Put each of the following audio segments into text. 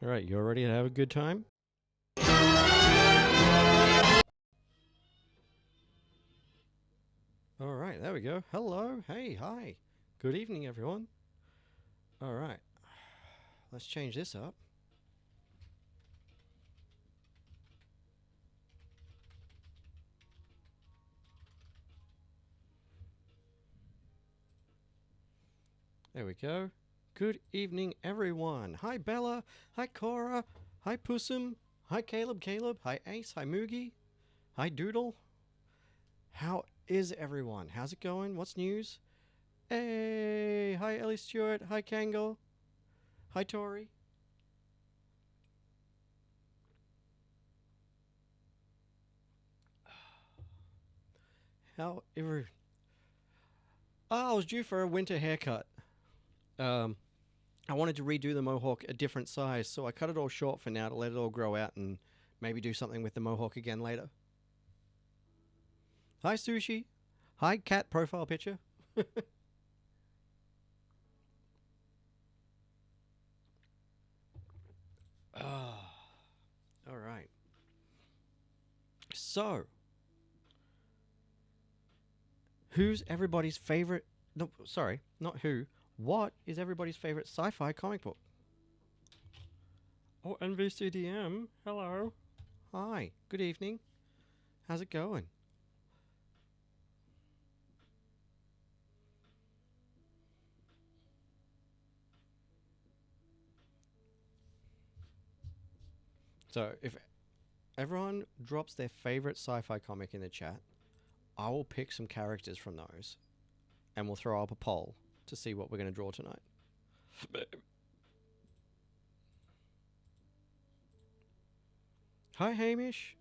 All right, you all ready to have a good time? All right, there we go. Hello, hey, hi. Good evening, everyone. All right, let's change this up. There we go. Good evening, everyone. Hi, Bella. Hi, Cora. Hi, Pussum. Hi, Caleb. Hi, Ace. Hi, Moogie. Hi, Doodle. How is everyone? How's it going? What's news? Hey, hi, Ellie Stewart. Hi, Kangle. Hi, Tori. How ever? Oh, I was due for a winter haircut. Um, I wanted to redo the mohawk a different size, so I cut it all short for now to let it all grow out and maybe do something with the mohawk again later. Hi, Sushi. Hi, cat profile picture. Ah, all right. So, who's everybody's favorite? No, sorry, not who. What is everybody's favorite sci-fi comic book? Oh, NVCDM. Hello. Hi. Good evening. How's it going? So, if everyone drops their favorite sci-fi comic in the chat, I will pick some characters from those, and we'll throw up a poll to see what we're going to draw tonight. Hi, Hamish.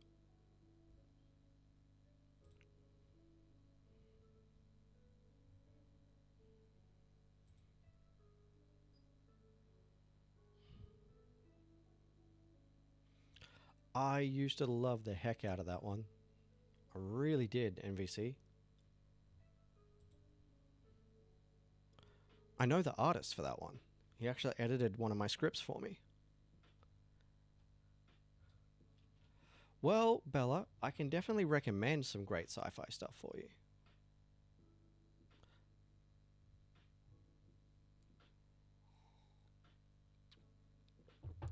I used to love the heck out of that one. I really did, NVC. I know the artist for that one. He actually edited one of my scripts for me. Well, Bella, I can definitely recommend some great sci fi stuff for you.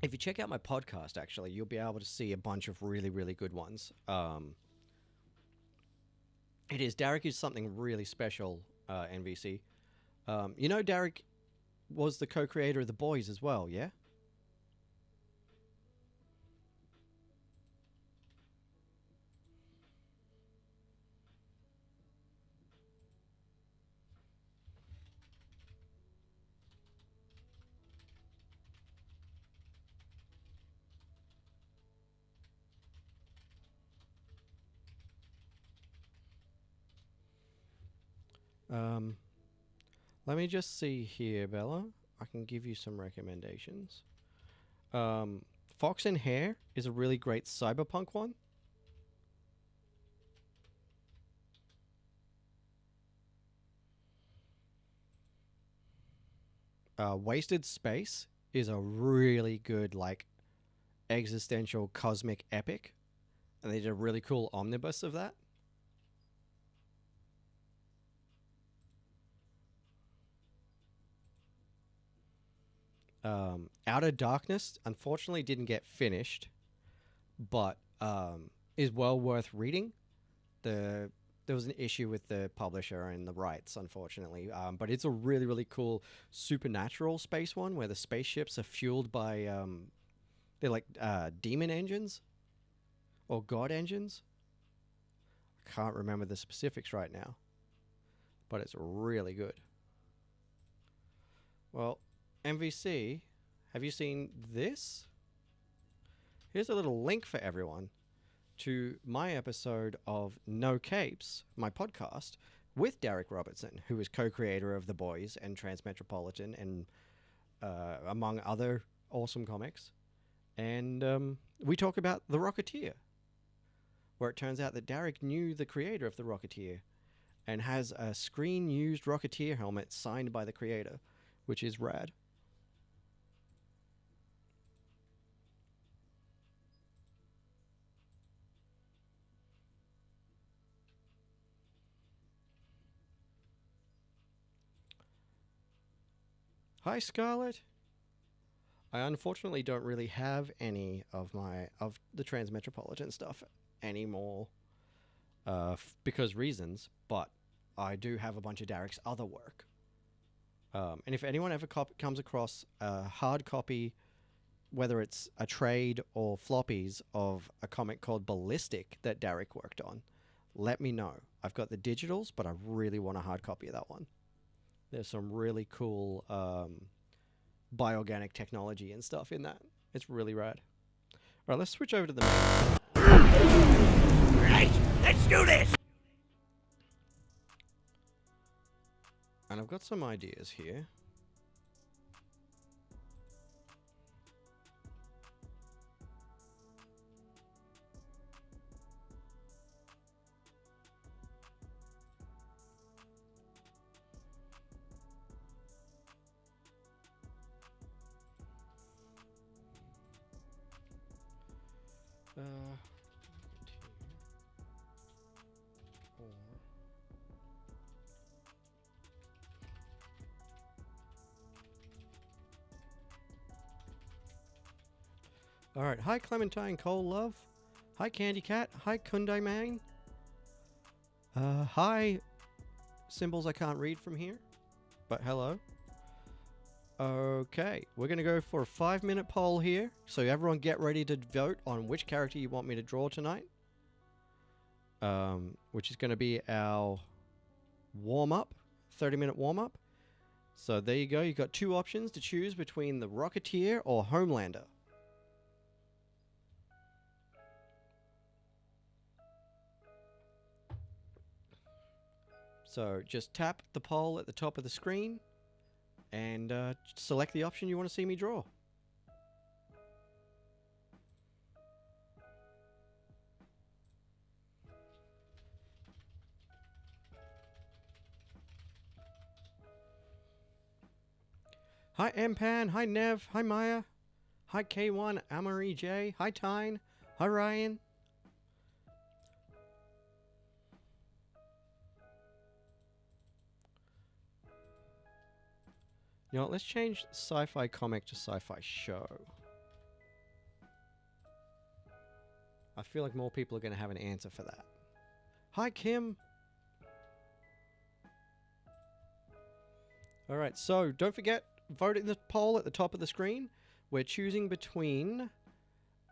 If you check out my podcast, actually, you'll be able to see a bunch of really, really good ones. It is. Derek is something really special, NVC. You know, Derek was the co creator of The Boys as well, yeah? Um, Let me just see here, Bella. I can give you some recommendations. Um, Fox and Hare is a really great cyberpunk one. Wasted Space is a really good, like, existential cosmic epic. And they did a really cool omnibus of that. Outer Darkness, unfortunately, didn't get finished, but is well worth reading. There was an issue with the publisher and the rights, unfortunately. But it's a really, really cool supernatural space one where the spaceships are fueled by they're like demon engines or god engines. I can't remember the specifics right now, but it's really good. Well, MVC, have you seen this? Here's a little link for everyone to my episode of No Capes, my podcast, with Derek Robertson, who is co-creator of The Boys and Transmetropolitan and among other awesome comics. And we talk about The Rocketeer, where it turns out that Derek knew the creator of The Rocketeer and has a screen-used Rocketeer helmet signed by the creator, which is rad. Hi, Scarlett. I unfortunately don't really have any of the Transmetropolitan stuff anymore, because reasons. But I do have a bunch of Derek's other work. And if anyone ever comes across a hard copy, whether it's a trade or floppies of a comic called Ballistic that Derek worked on, let me know. I've got the digitals, but I really want a hard copy of that one. There's some really cool bioorganic technology and stuff in that. It's really rad. All right, let's switch over to the main. Right, let's do this! And I've got some ideas here. All right. Hi, Clementine Cole Love. Hi, Candy Cat. Hi, Kunde Man. Hi, symbols I can't read from here, but hello. Okay, we're going to go for a 5-minute poll here. So everyone get ready to vote on which character you want me to draw tonight. Which is going to be our warm-up, 30-minute warm-up. So there you go. You've got 2 options to choose between the Rocketeer or Homelander. So just tap the poll at the top of the screen and select the option you want to see me draw. Hi Mpan, hi Nev, hi Maya, hi K1, Amory J, hi Tyne, hi Ryan. You know what, let's change sci-fi comic to sci-fi show. I feel like more people are going to have an answer for that. Hi Kim. Alright, so don't forget, vote in the poll at the top of the screen. We're choosing between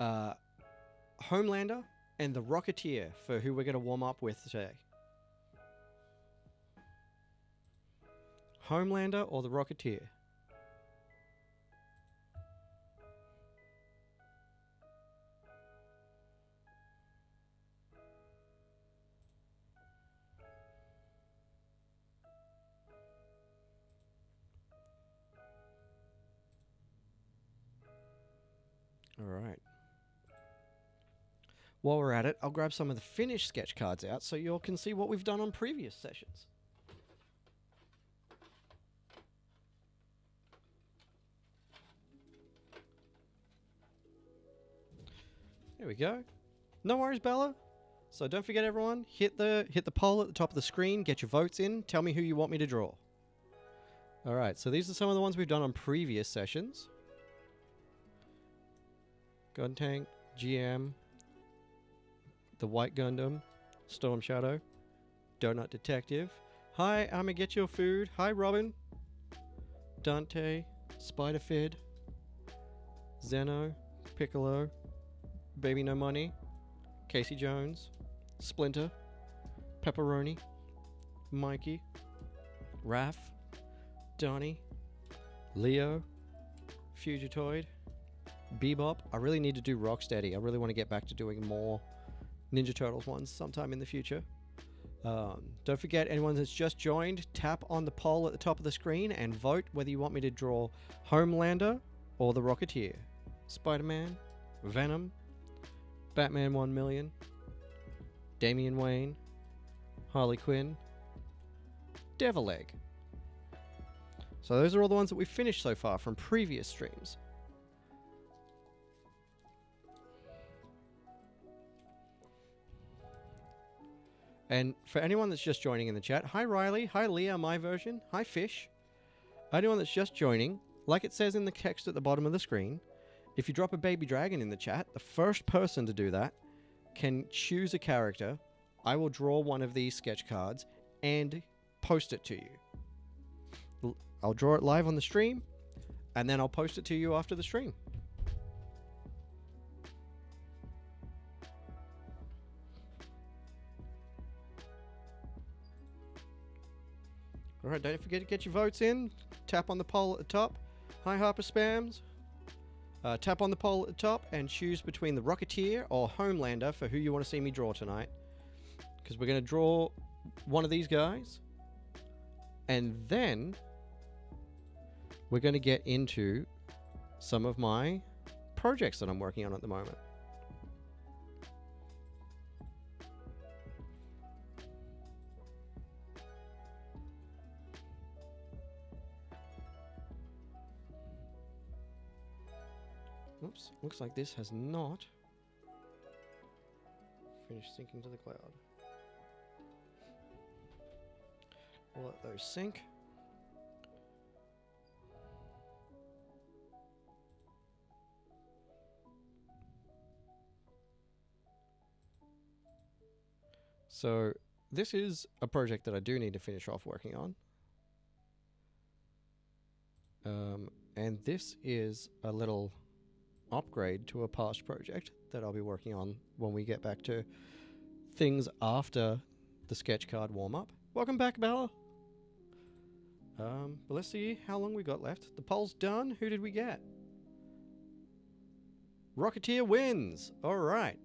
Homelander and the Rocketeer for who we're going to warm up with today. Homelander or the Rocketeer? Alright. While we're at it, I'll grab some of the finished sketch cards out so you all can see what we've done on previous sessions. There we go. No worries, Bella. So don't forget, everyone, hit the poll at the top of the screen, get your votes in, tell me who you want me to draw. Alright, so these are some of the ones we've done on previous sessions. Gun Tank, GM, the White Gundam, Storm Shadow, Donut Detective. Hi, I'ma get your food. Hi, Robin. Dante, Spider Fid, Zeno, Piccolo, Baby No Money, Casey Jones, Splinter, Pepperoni, Mikey, Raph, Donnie, Leo, Fugitoid, Bebop. I really need to do Rocksteady. I really want to get back to doing more Ninja Turtles ones sometime in the future. Don't forget, anyone that's just joined, tap on the poll at the top of the screen and vote whether you want me to draw Homelander or the Rocketeer. Spider-Man, Venom, Batman 1 Million, Damian Wayne, Harley Quinn, Devil Egg. So those are all the ones that we've finished so far from previous streams. And for anyone that's just joining in the chat, hi Riley, hi Leah, my version, hi Fish. Anyone that's just joining, like it says in the text at the bottom of the screen, if you drop a baby dragon in the chat, the first person to do that can choose a character. I will draw one of these sketch cards and post it to you. I'll draw it live on the stream, and then I'll post it to you after the stream. All right, don't forget to get your votes in. Tap on the poll at the top. Hi, Harper Spams. Tap on the poll at the top and choose between the Rocketeer or Homelander for who you want to see me draw tonight. Because we're going to draw one of these guys. And then we're going to get into some of my projects that I'm working on at the moment. Oops, looks like this has not finished sinking to the cloud. We'll let those sink. So this is a project that I do need to finish off working on. And this is a little upgrade to a past project that I'll be working on when we get back to things after the sketch card warm-up. Welcome back, Bella. But let's see how long we got left. The poll's done. Who did we get? Rocketeer wins. All right.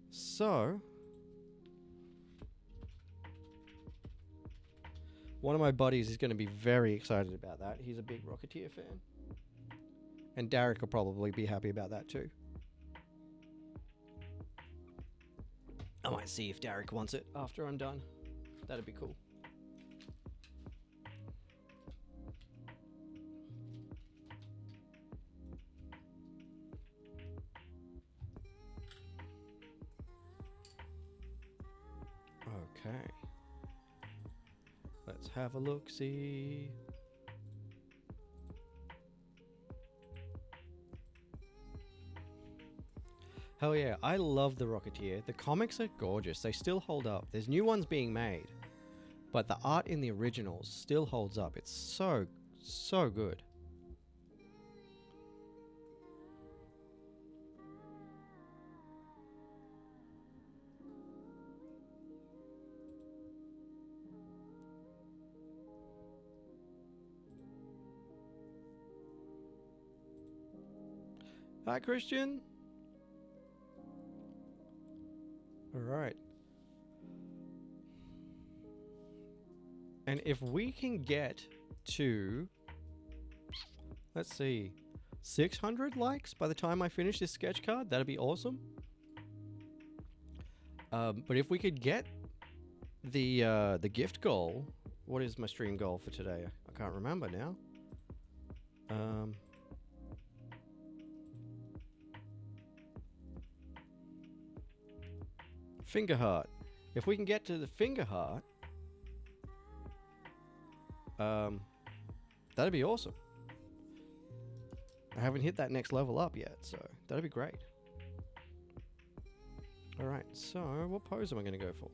So, one of my buddies is going to be very excited about that. He's a big Rocketeer fan. And Derek will probably be happy about that too. I might see if Derek wants it after I'm done. That'd be cool. Okay. Let's have a look-see. Hell yeah, I love the Rocketeer. The comics are gorgeous. They still hold up. There's new ones being made, but the art in the originals still holds up. It's so, so good. Hi, Christian. All right. And if we can get to, let's see, 600 likes by the time I finish this sketch card, that'd be awesome. But if we could get the gift goal, what is my stream goal for today? I can't remember now. Finger heart. If we can get to the finger heart, that'd be awesome. I haven't hit that next level up yet, so that'd be great. Alright, so what pose am I going to go for?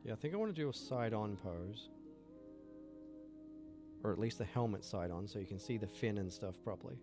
Yeah, I think I want to do a side-on pose. Or at least the helmet side-on, so you can see the fin and stuff properly.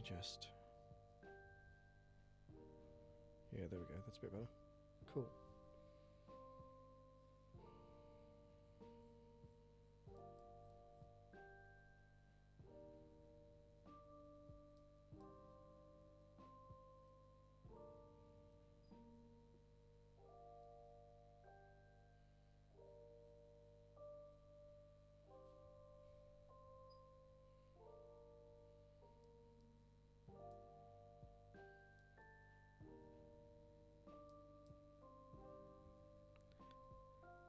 just... Yeah, there we go. That's a bit better. Cool.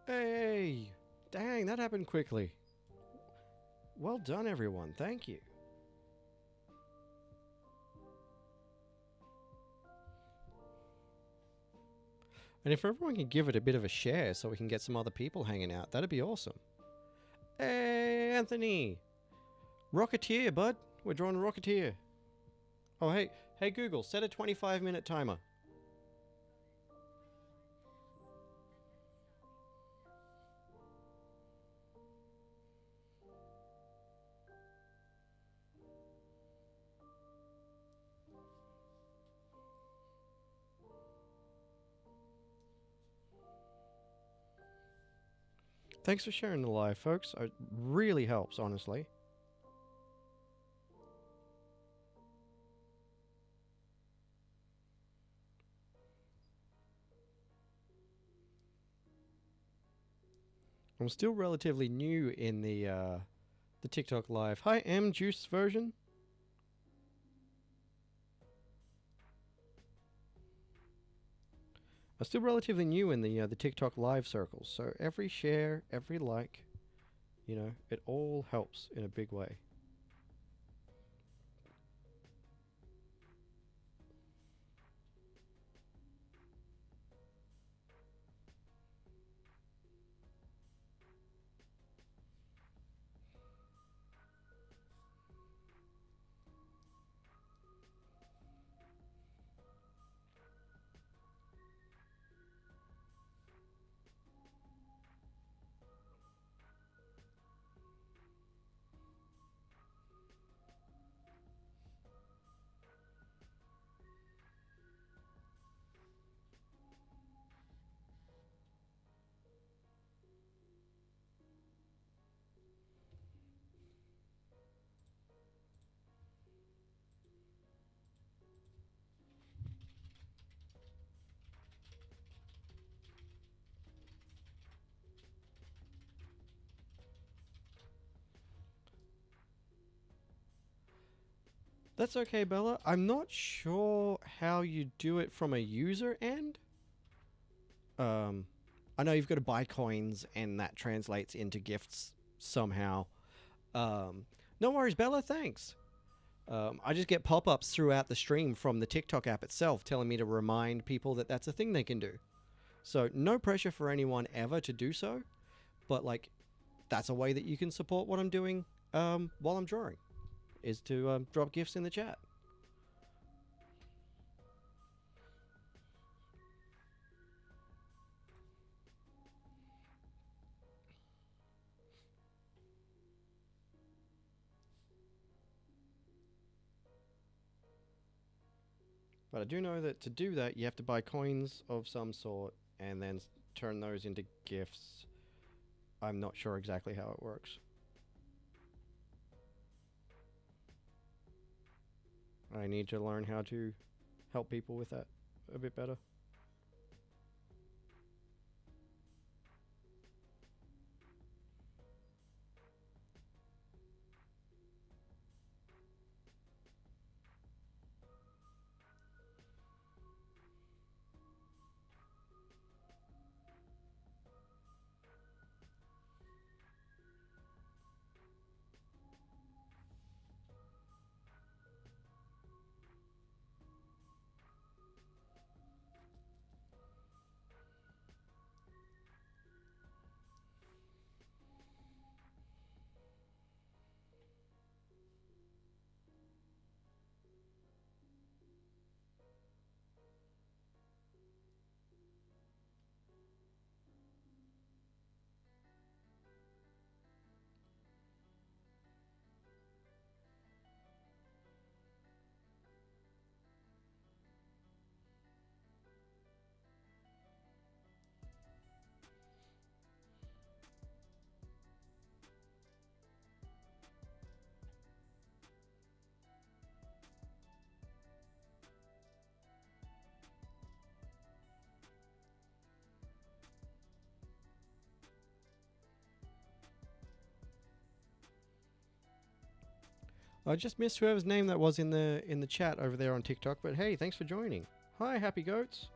Hey! Dang, that happened quickly. Well done, everyone. Thank you. And if everyone can give it a bit of a share so we can get some other people hanging out, that'd be awesome. Hey, Anthony! Rocketeer, bud. We're drawing a Rocketeer. Oh, hey Google, set a 25-minute timer. Thanks for sharing the live, folks. It really helps, honestly. I'm still relatively new in the TikTok live. Hi, M Juice version. I'm still relatively new in the TikTok live circles, so every share, every like, you know, it all helps in a big way. That's okay, Bella. I'm not sure how you do it from a user end. I know you've got to buy coins, and that translates into gifts somehow. No worries, Bella. Thanks. I just get pop-ups throughout the stream from the TikTok app itself telling me to remind people that that's a thing they can do. So no pressure for anyone ever to do so, but like that's a way that you can support what I'm doing while I'm drawing, is to drop gifts in the chat. But I do know that to do that, you have to buy coins of some sort and then turn those into gifts. I'm not sure exactly how it works. I need to learn how to help people with that a bit better. I just missed whoever's name that was in the chat over there on TikTok, but hey, thanks for joining. Hi, happy goats.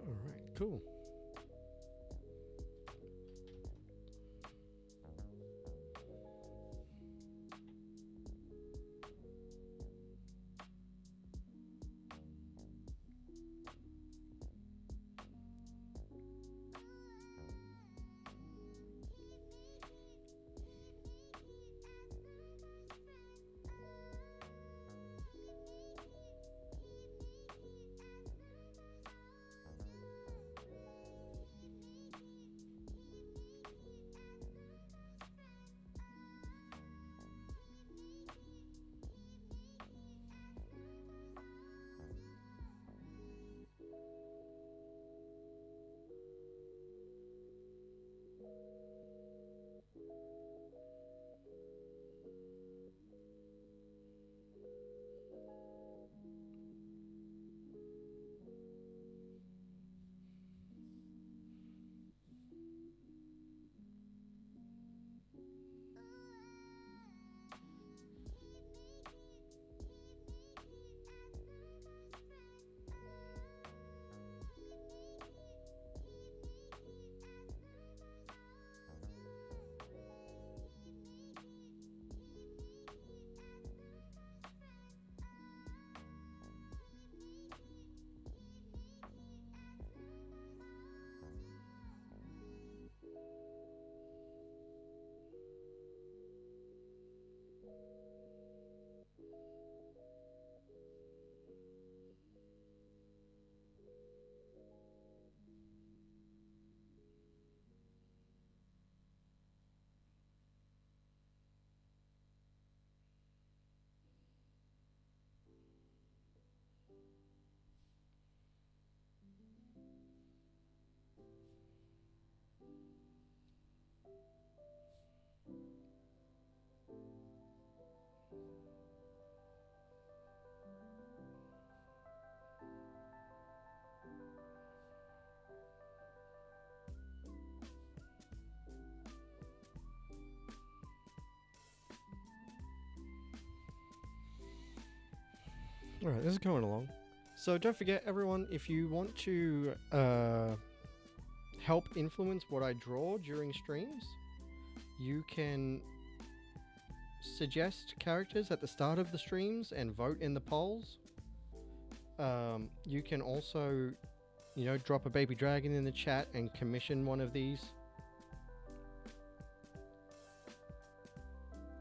All right, cool. Alright, this is going along. So don't forget, everyone, if you want to help influence what I draw during streams, you can suggest characters at the start of the streams and vote in the polls. You can also, drop a baby dragon in the chat and commission one of these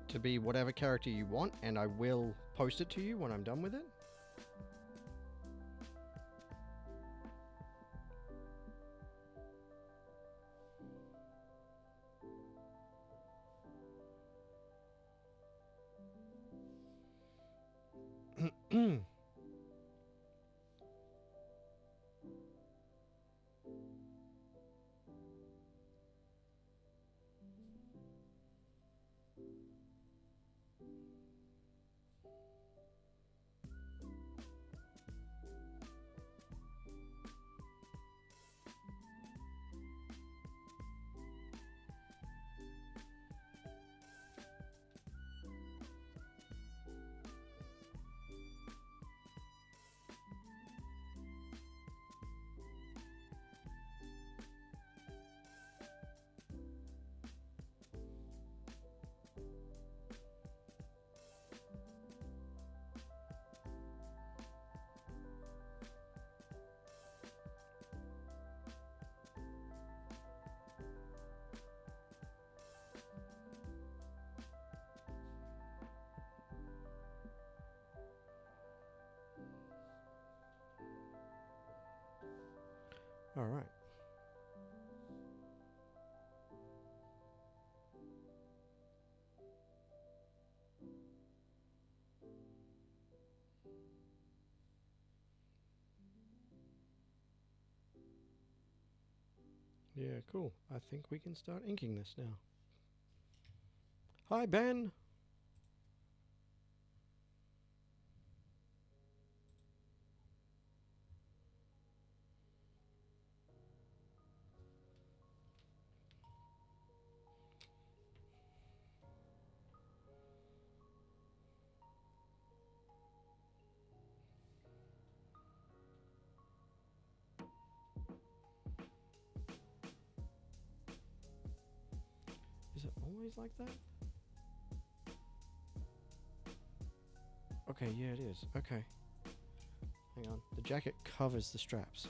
to be whatever character you want, and I will post it to you when I'm done with it. All right. Yeah, cool. I think we can start inking this now. Hi, Ben. Is it always like that? Okay, yeah, it is. Okay. Hang on. The jacket covers the straps.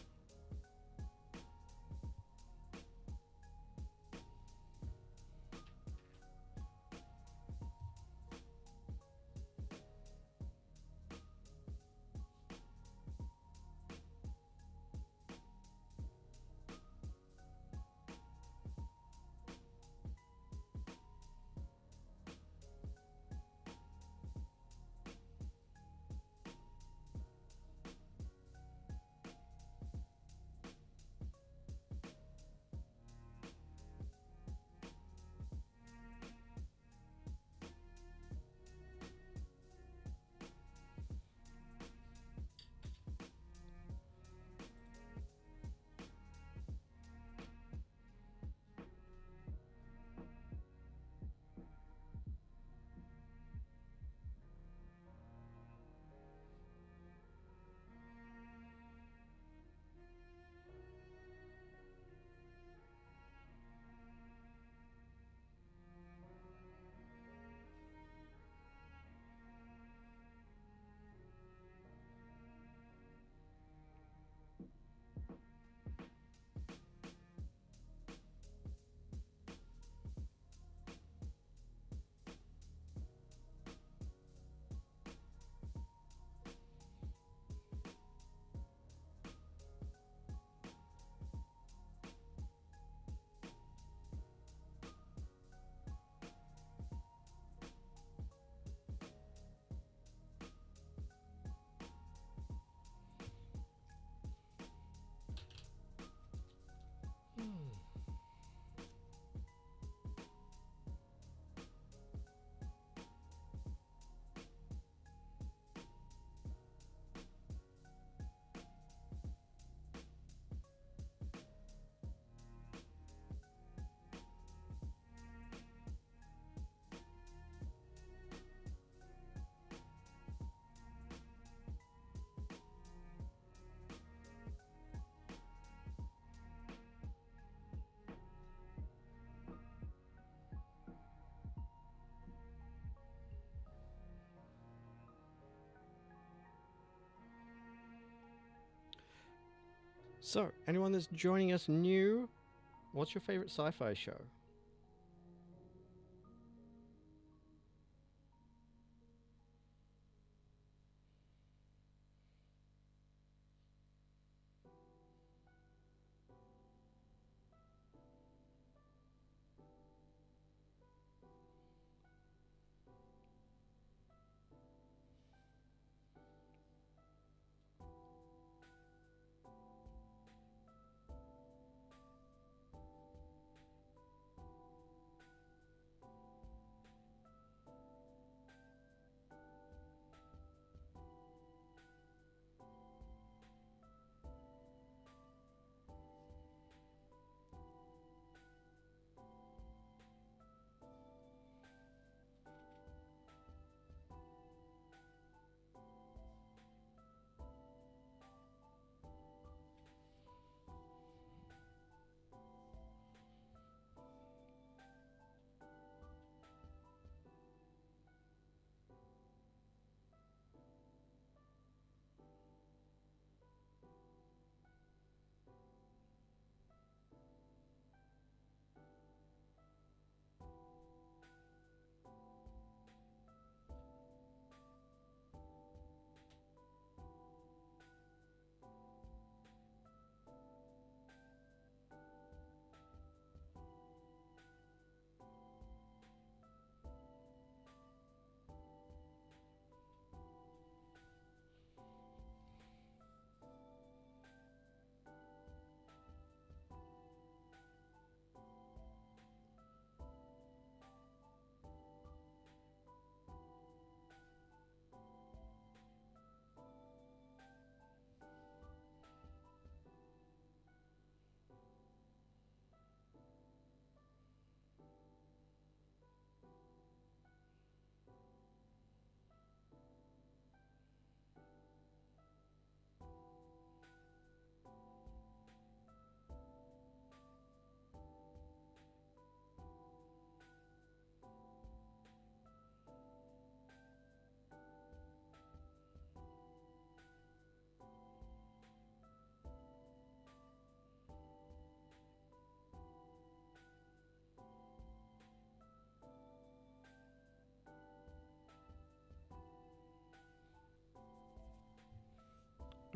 So, anyone that's joining us new, what's your favorite sci-fi show?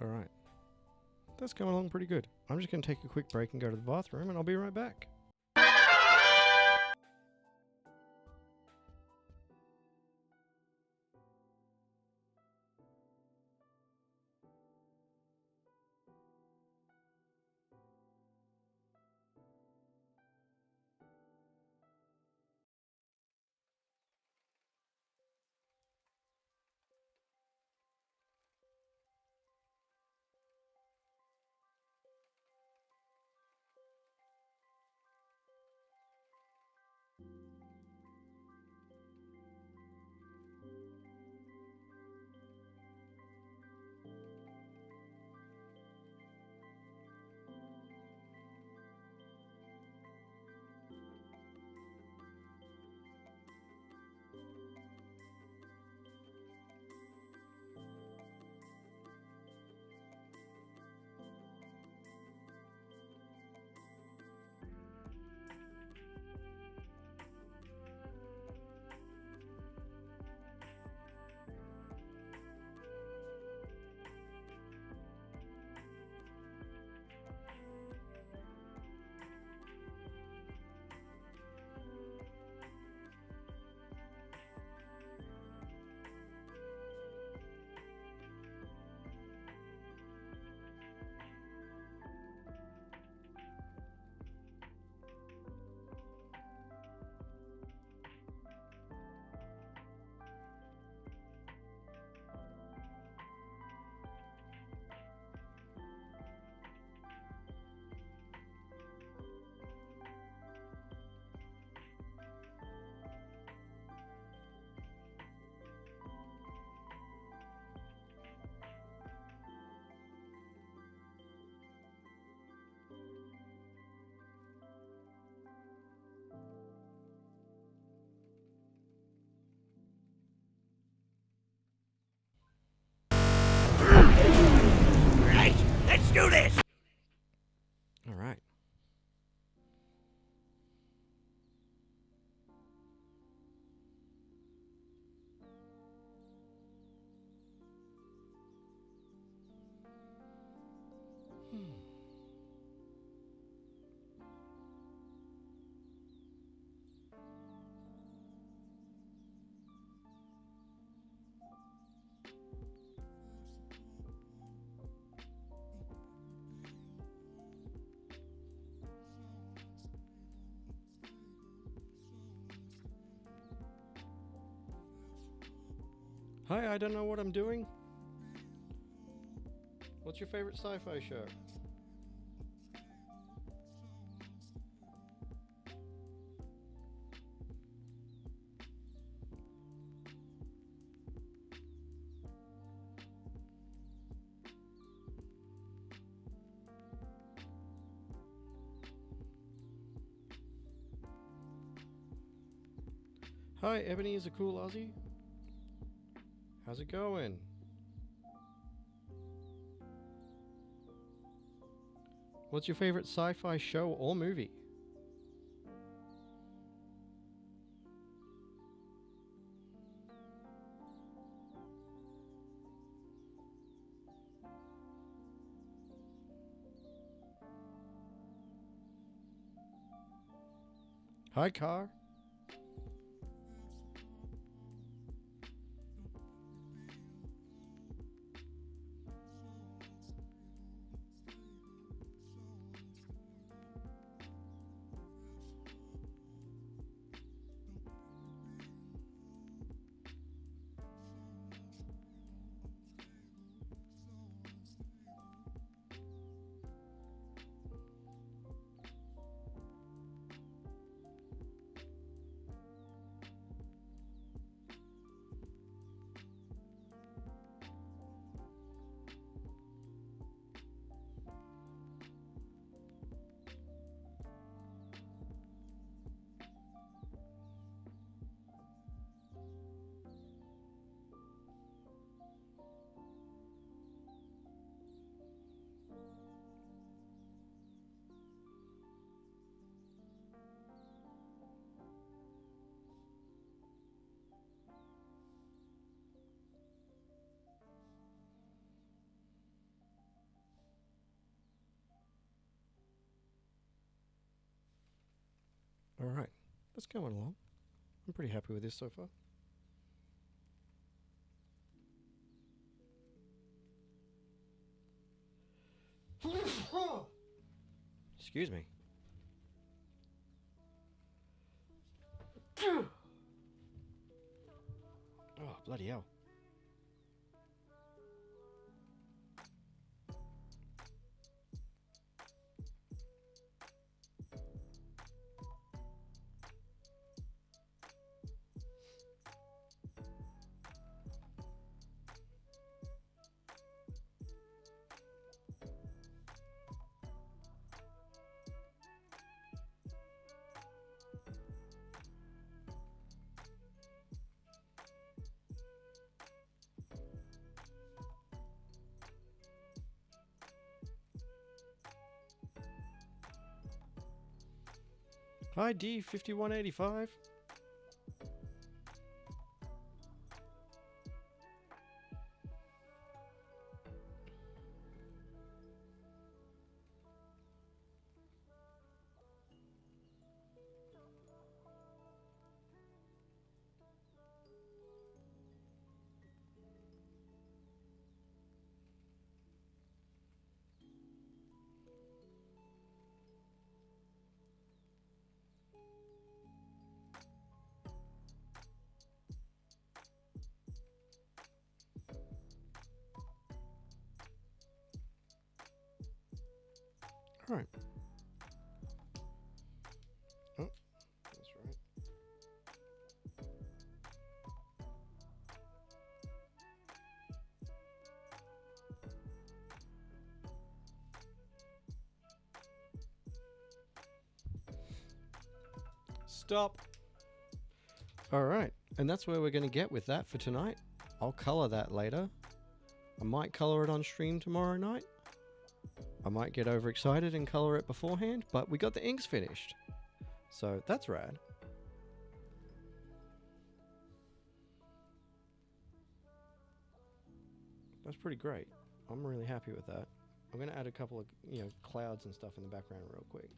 Alright. That's coming along pretty good. I'm just going to take a quick break and go to the bathroom, and I'll be right back. Hi, I don't know what I'm doing. What's your favorite sci-fi show? Hi, Ebony is a cool Aussie. How's it going? What's your favorite sci-fi show or movie? Hi, Car. All right, that's going along. I'm pretty happy with this so far. Excuse me. Oh, bloody hell. Hi, D5185. All right. Oh, that's right. Stop. All right, and that's where we're going to get with that for tonight. I'll color that later. I might color it on stream tomorrow night. I might get overexcited and color it beforehand, but we got the inks finished. So that's rad. That's pretty great. I'm really happy with that. I'm going to add a couple of, clouds and stuff in the background real quick.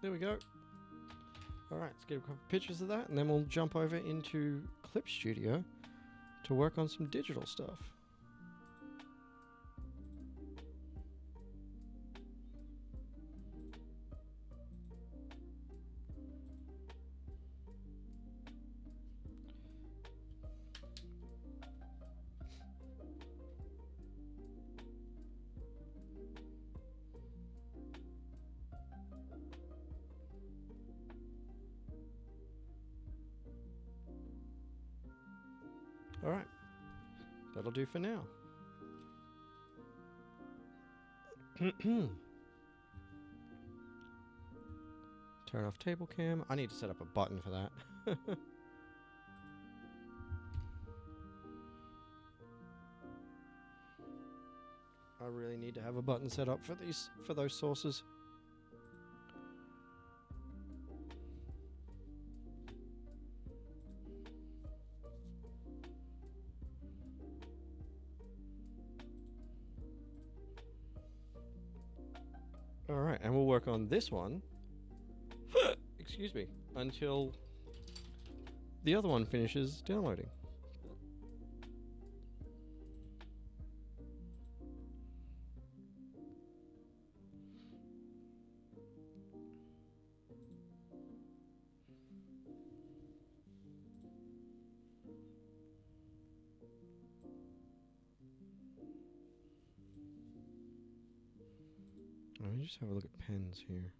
There we go. Alright, let's get a couple pictures of that, and then we'll jump over into Clip Studio to work on some digital stuff. Alright, that'll do for now. Turn off table cam. I need to set up a button for that. I really need to have a button set up for those sources. Alright, and we'll work on this one, excuse me, until the other one finishes downloading. Let me just have a look at pens here.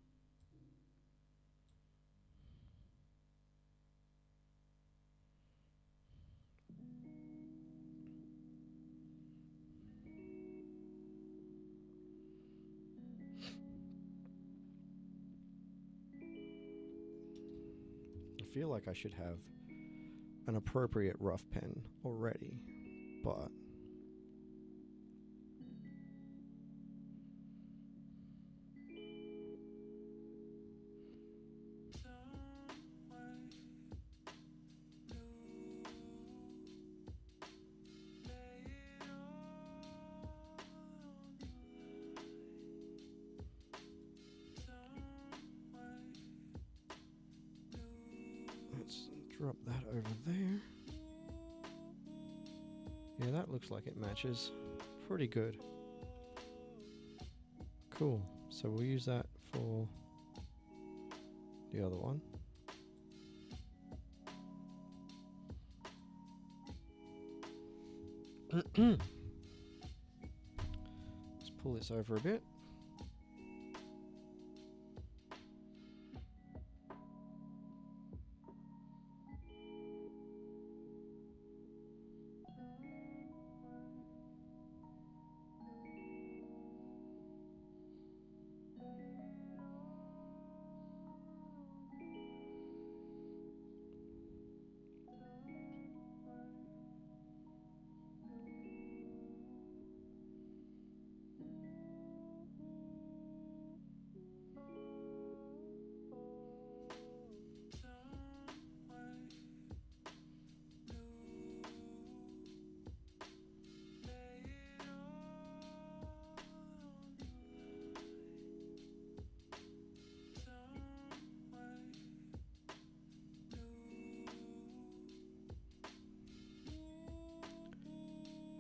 I feel like I should have an appropriate rough pen already, but let's drop that over there. Yeah, that looks like it matches pretty good. Cool. So we'll use that for the other one. Let's pull this over a bit.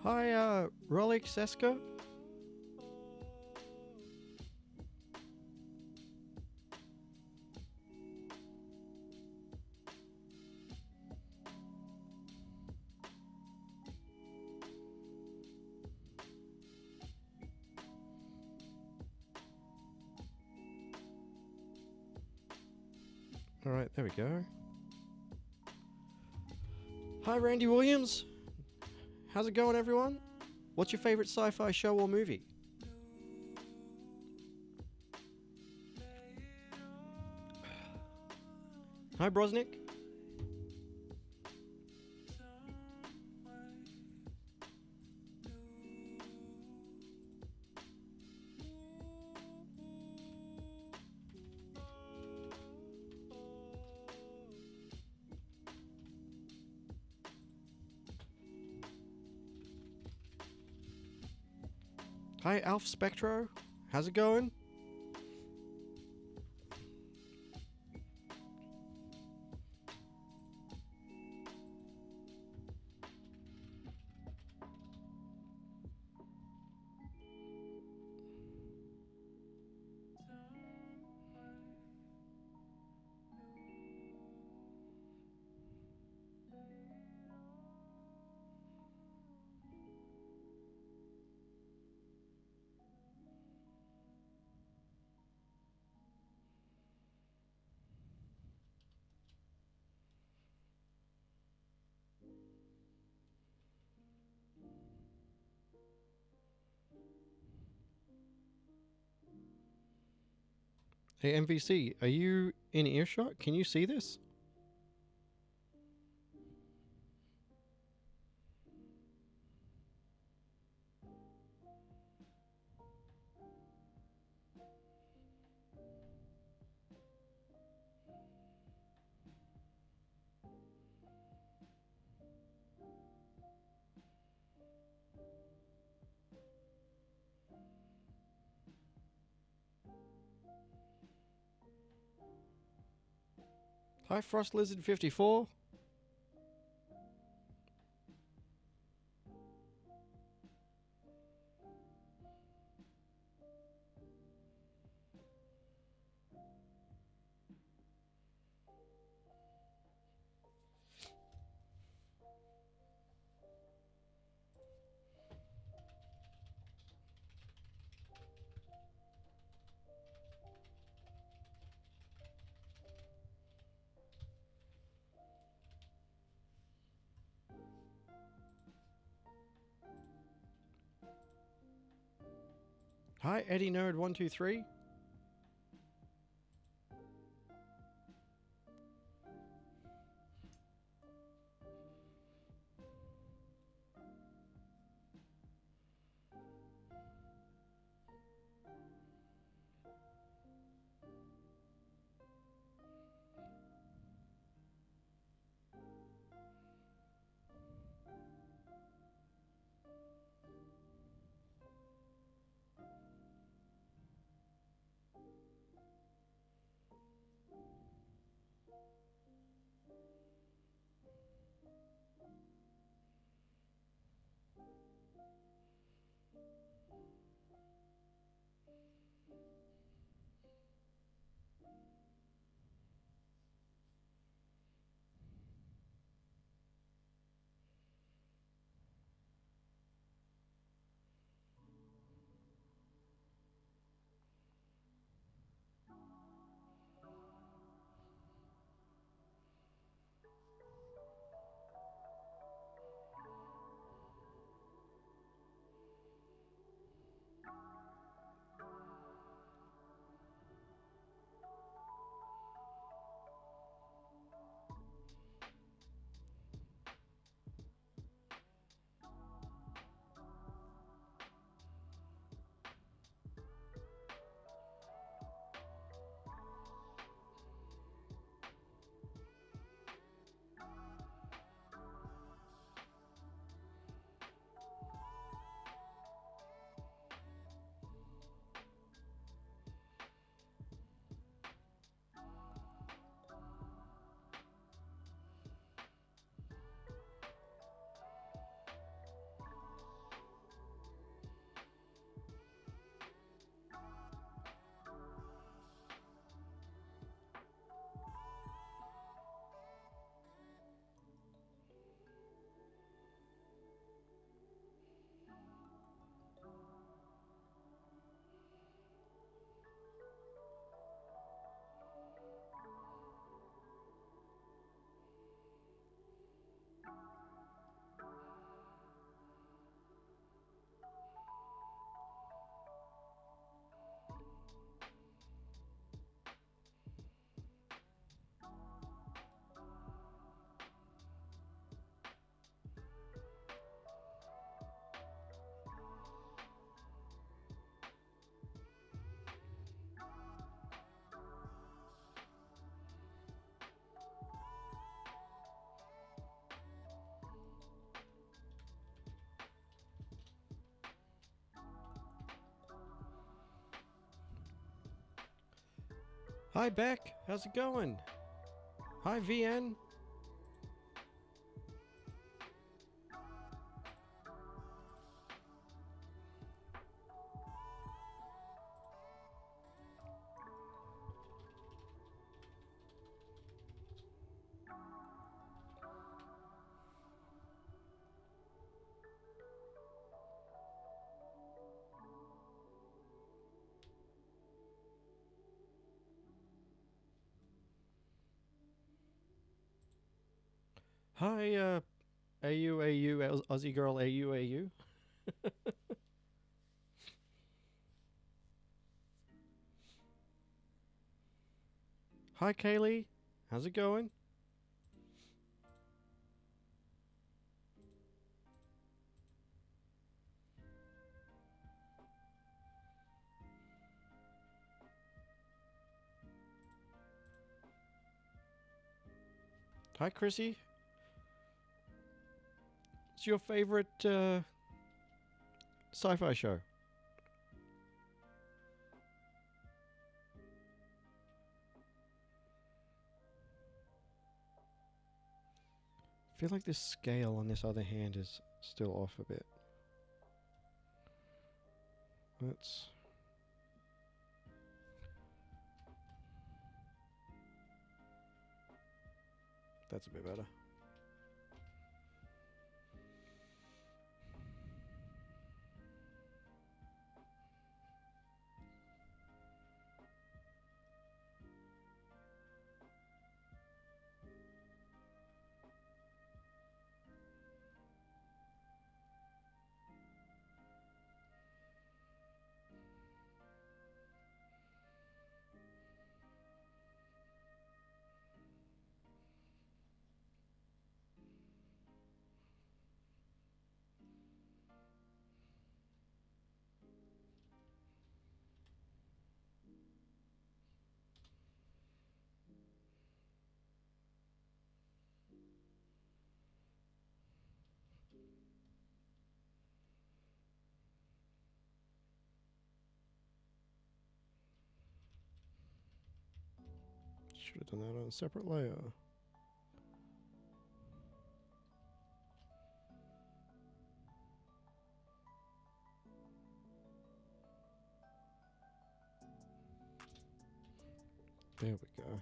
Hi, Rolex Seska. All right, there we go. Hi, Randy Williams. How's it going, everyone? What's your favorite sci-fi show or movie? Hi, Brosnick. Hi, Alf Spectro. How's it going? Hey, MVC, are you in earshot? Can you see this? Hi, Frost Lizard 54. Hi, Eddie Nerd 123. Hi, Beck. How's it going? Hi, VN. Hi, Aussie girl, AU. Hi, Kaylee. How's it going? Hi, Chrissy. What's your favorite sci-fi show? I feel like this scale on this other hand is still off a bit. That's a bit better. Should have done that on a separate layer. There we go.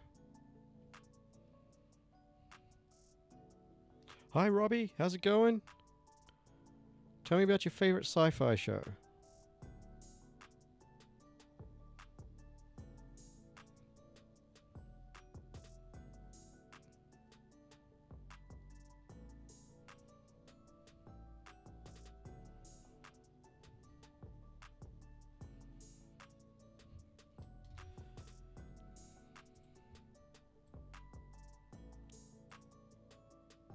Hi, Robbie. How's it going? Tell me about your favorite sci-fi show.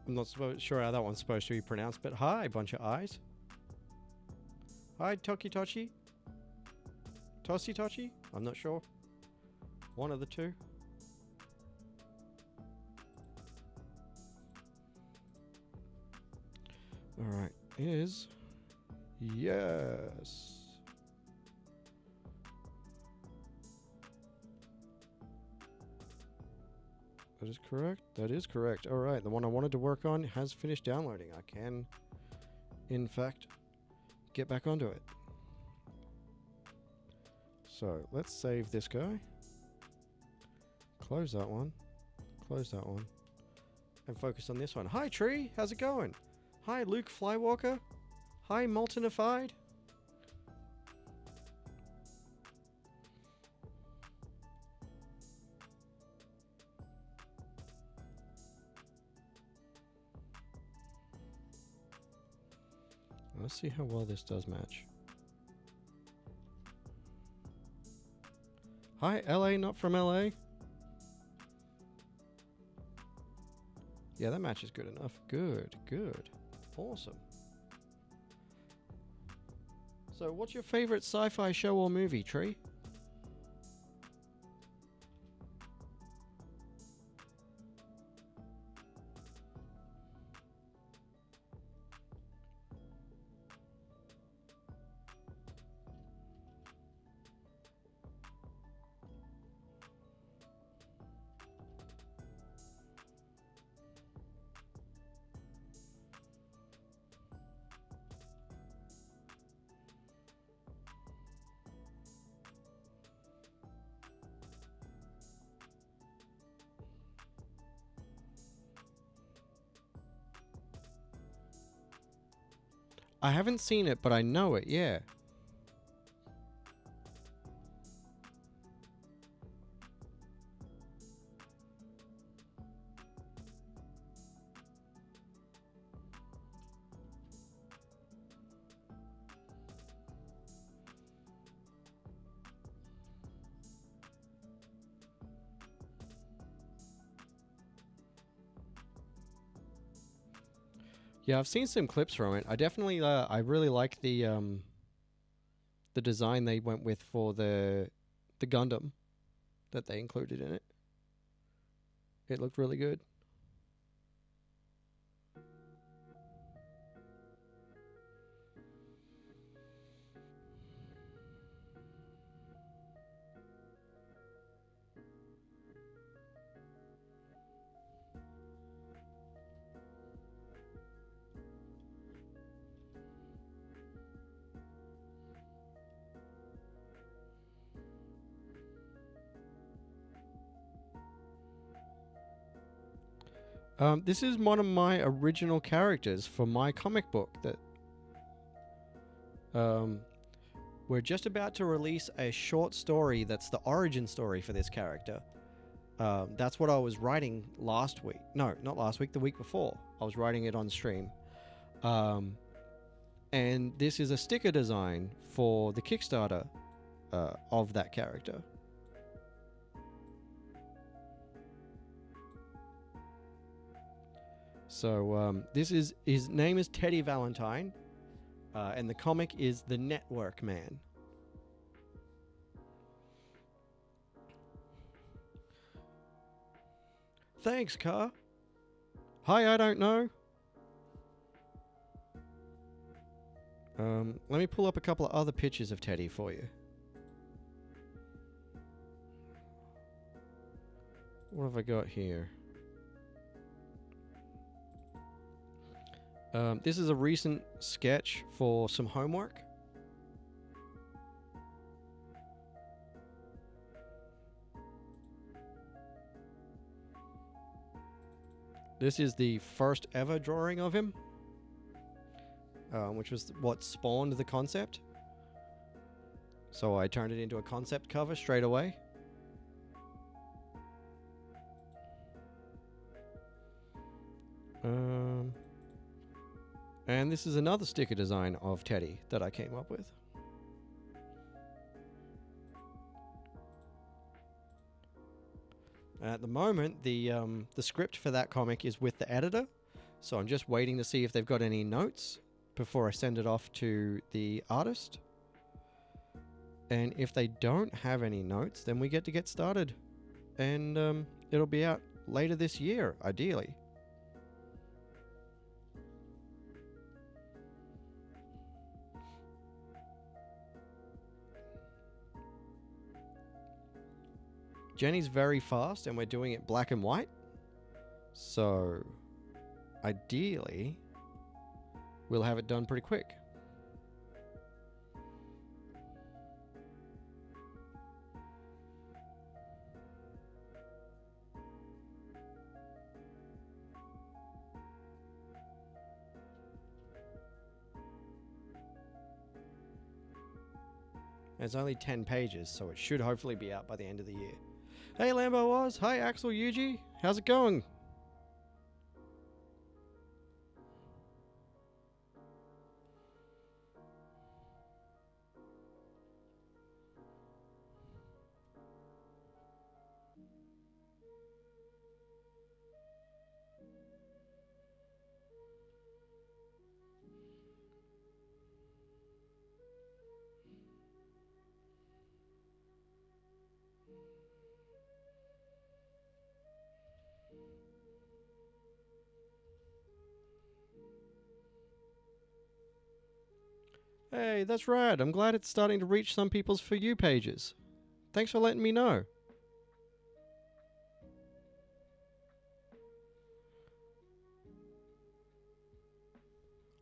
I'm not sure how that one's supposed to be pronounced, but hi, bunch of eyes. Hi, Toki Tochi. Tosi Tochi? I'm not sure. One of the two. Alright, is... Yes. That is correct. That is correct. All right, the one I wanted to work on has finished downloading. I can, in fact, get back onto it. So let's save this guy. Close that one. Close that one. And focus on this one. Hi, Tree. How's it going? Hi, Luke Flywalker. Hi, Moltenified. Let's see how well this does match. Hi, LA, not from LA. Yeah, that match is good enough. Good, good. Awesome. So, what's your favorite sci-fi show or movie, Tree? I haven't seen it, but I know it, yeah. Yeah, I've seen some clips from it. I definitely, I really like the design they went with for the Gundam that they included in it. It looked really good. This is one of my original characters for my comic book that we're just about to release a short story that's the origin story for this character. That's what I was writing last week. No, not last week, the week before. I was writing it on stream. And this is a sticker design for the Kickstarter of that character. So this is, his name is Teddy Valentine, and the comic is The Network Man. Thanks, Car. Hi, I don't know. Let me pull up a couple of other pictures of Teddy for you. What have I got here? This is a recent sketch for some homework. This is the first ever drawing of him, which was what spawned the concept. So I turned it into a concept cover straight away. And this is another sticker design of Teddy that I came up with. At the moment, the script for that comic is with the editor, so I'm just waiting to see if they've got any notes before I send it off to the artist. And if they don't have any notes, then we get started. And it'll be out later this year, ideally. Jenny's very fast, and we're doing it black and white. So, ideally, we'll have it done pretty quick. It's only 10 pages, so it should hopefully be out by the end of the year. Hey Lambo Oz, hi Axel Yuji, how's it going? Hey, that's right. I'm glad it's starting to reach some people's For You pages. Thanks for letting me know.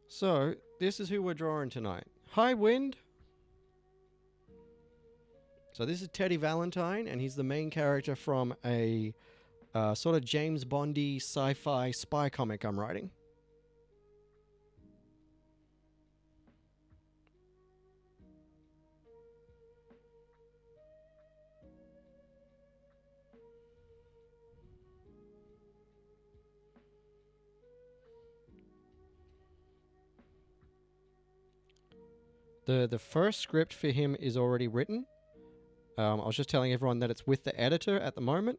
So, this is who we're drawing tonight. Hi, Wind. So this is Teddy Valentine, and he's the main character from a sort of James Bondy sci-fi spy comic I'm writing. The first script for him is already written. I was just telling everyone that it's with the editor at the moment.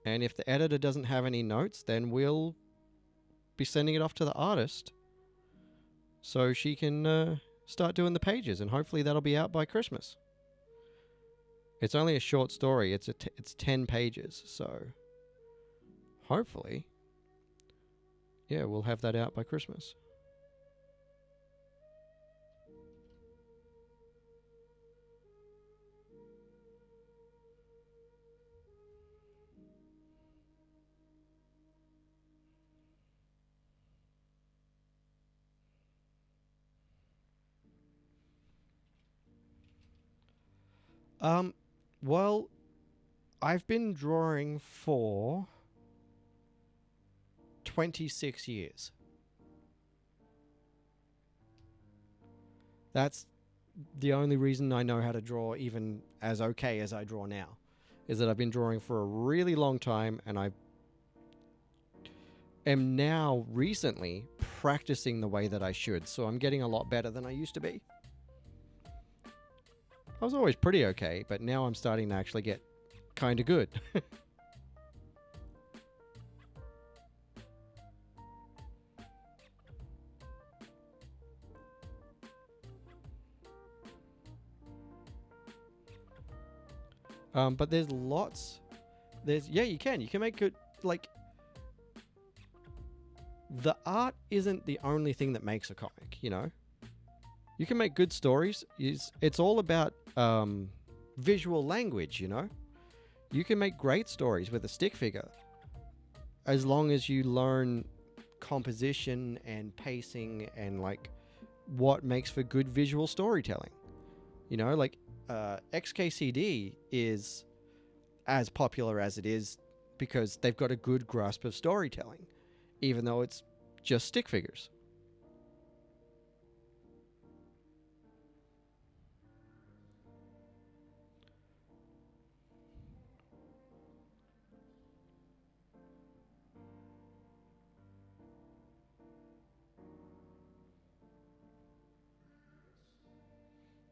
And if the editor doesn't have any notes, then we'll be sending it off to the artist so she can start doing the pages, and hopefully that'll be out by Christmas. It's only a short story. It's 10 pages, so hopefully, yeah, we'll have that out by Christmas. Well, I've been drawing for 26 years. That's the only reason I know how to draw even as okay as I draw now, is that I've been drawing for a really long time, and I am now recently practicing the way that I should, so I'm getting a lot better than I used to be. I was always pretty okay, but now I'm starting to actually get kind of good. But there's lots. You can make good, like, the art isn't the only thing that makes a comic, you know? You can make good stories. It's all about visual language, you know? You can make great stories with a stick figure as long as you learn composition and pacing and, like, what makes for good visual storytelling. You know, like, XKCD is as popular as it is because they've got a good grasp of storytelling, even though it's just stick figures.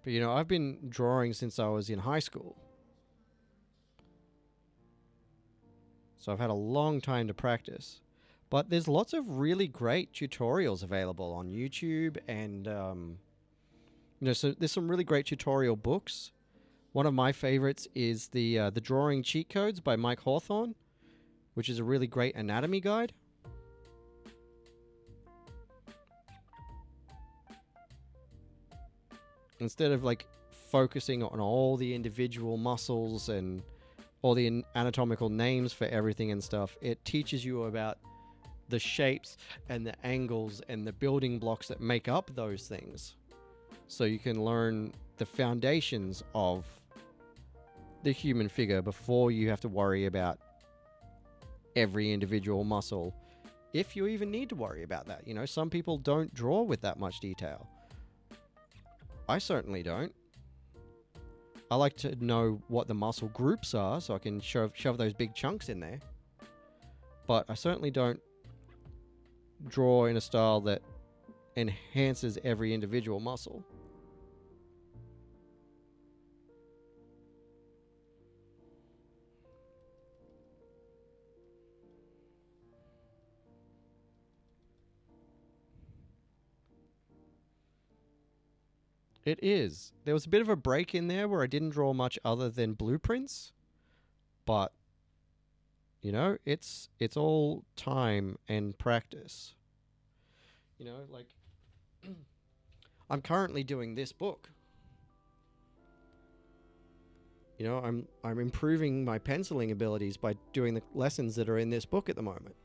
But, you know, I've been drawing since I was in high school. So I've had a long time to practice. But there's lots of really great tutorials available on YouTube, and, you know, so there's some really great tutorial books. One of my favorites is the Drawing Cheat Codes by Mike Hawthorne, which is a really great anatomy guide. Instead of, like, focusing on all the individual muscles and all the anatomical names for everything and stuff, it teaches you about the shapes and the angles and the building blocks that make up those things. So you can learn the foundations of the human figure before you have to worry about every individual muscle, if you even need to worry about that. You know, some people don't draw with that much detail. I certainly don't. I like to know what the muscle groups are so I can shove those big chunks in there. But I certainly don't draw in a style that enhances every individual muscle. It is. There was a bit of a break in there where I didn't draw much other than blueprints, but, you know, it's all time and practice. You know, like, I'm currently doing this book. You know, I'm improving my penciling abilities by doing the lessons that are in this book at the moment.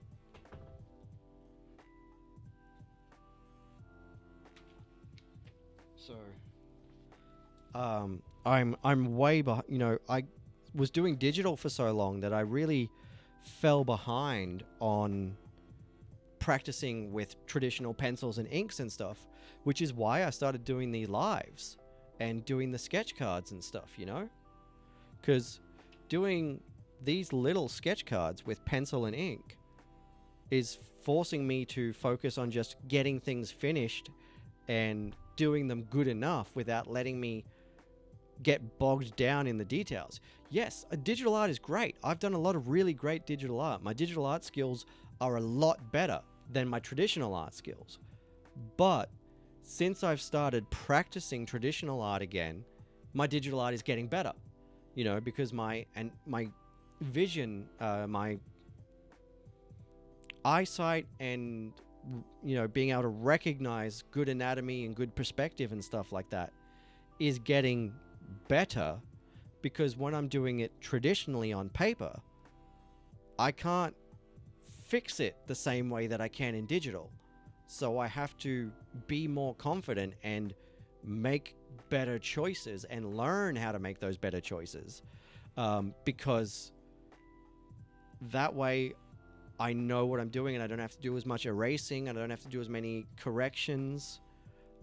So, I'm way behind. You know, I was doing digital for so long that I really fell behind on practicing with traditional pencils and inks and stuff, which is why I started doing the lives and doing the sketch cards and stuff, you know? Because doing these little sketch cards with pencil and ink is forcing me to focus on just getting things finished and doing them good enough without letting me get bogged down in the details. Yes, digital art is great. I've done a lot of really great digital art. My digital art skills are a lot better than my traditional art skills. But since I've started practicing traditional art again, my digital art is getting better. You know, because my vision, my eyesight, and being able to recognize good anatomy and good perspective and stuff like that is getting better, because when I'm doing it traditionally on paper, I can't fix it the same way that I can in digital. So I have to be more confident and make better choices and learn how to make those better choices, because that way I know what I'm doing and I don't have to do as much erasing and I don't have to do as many corrections.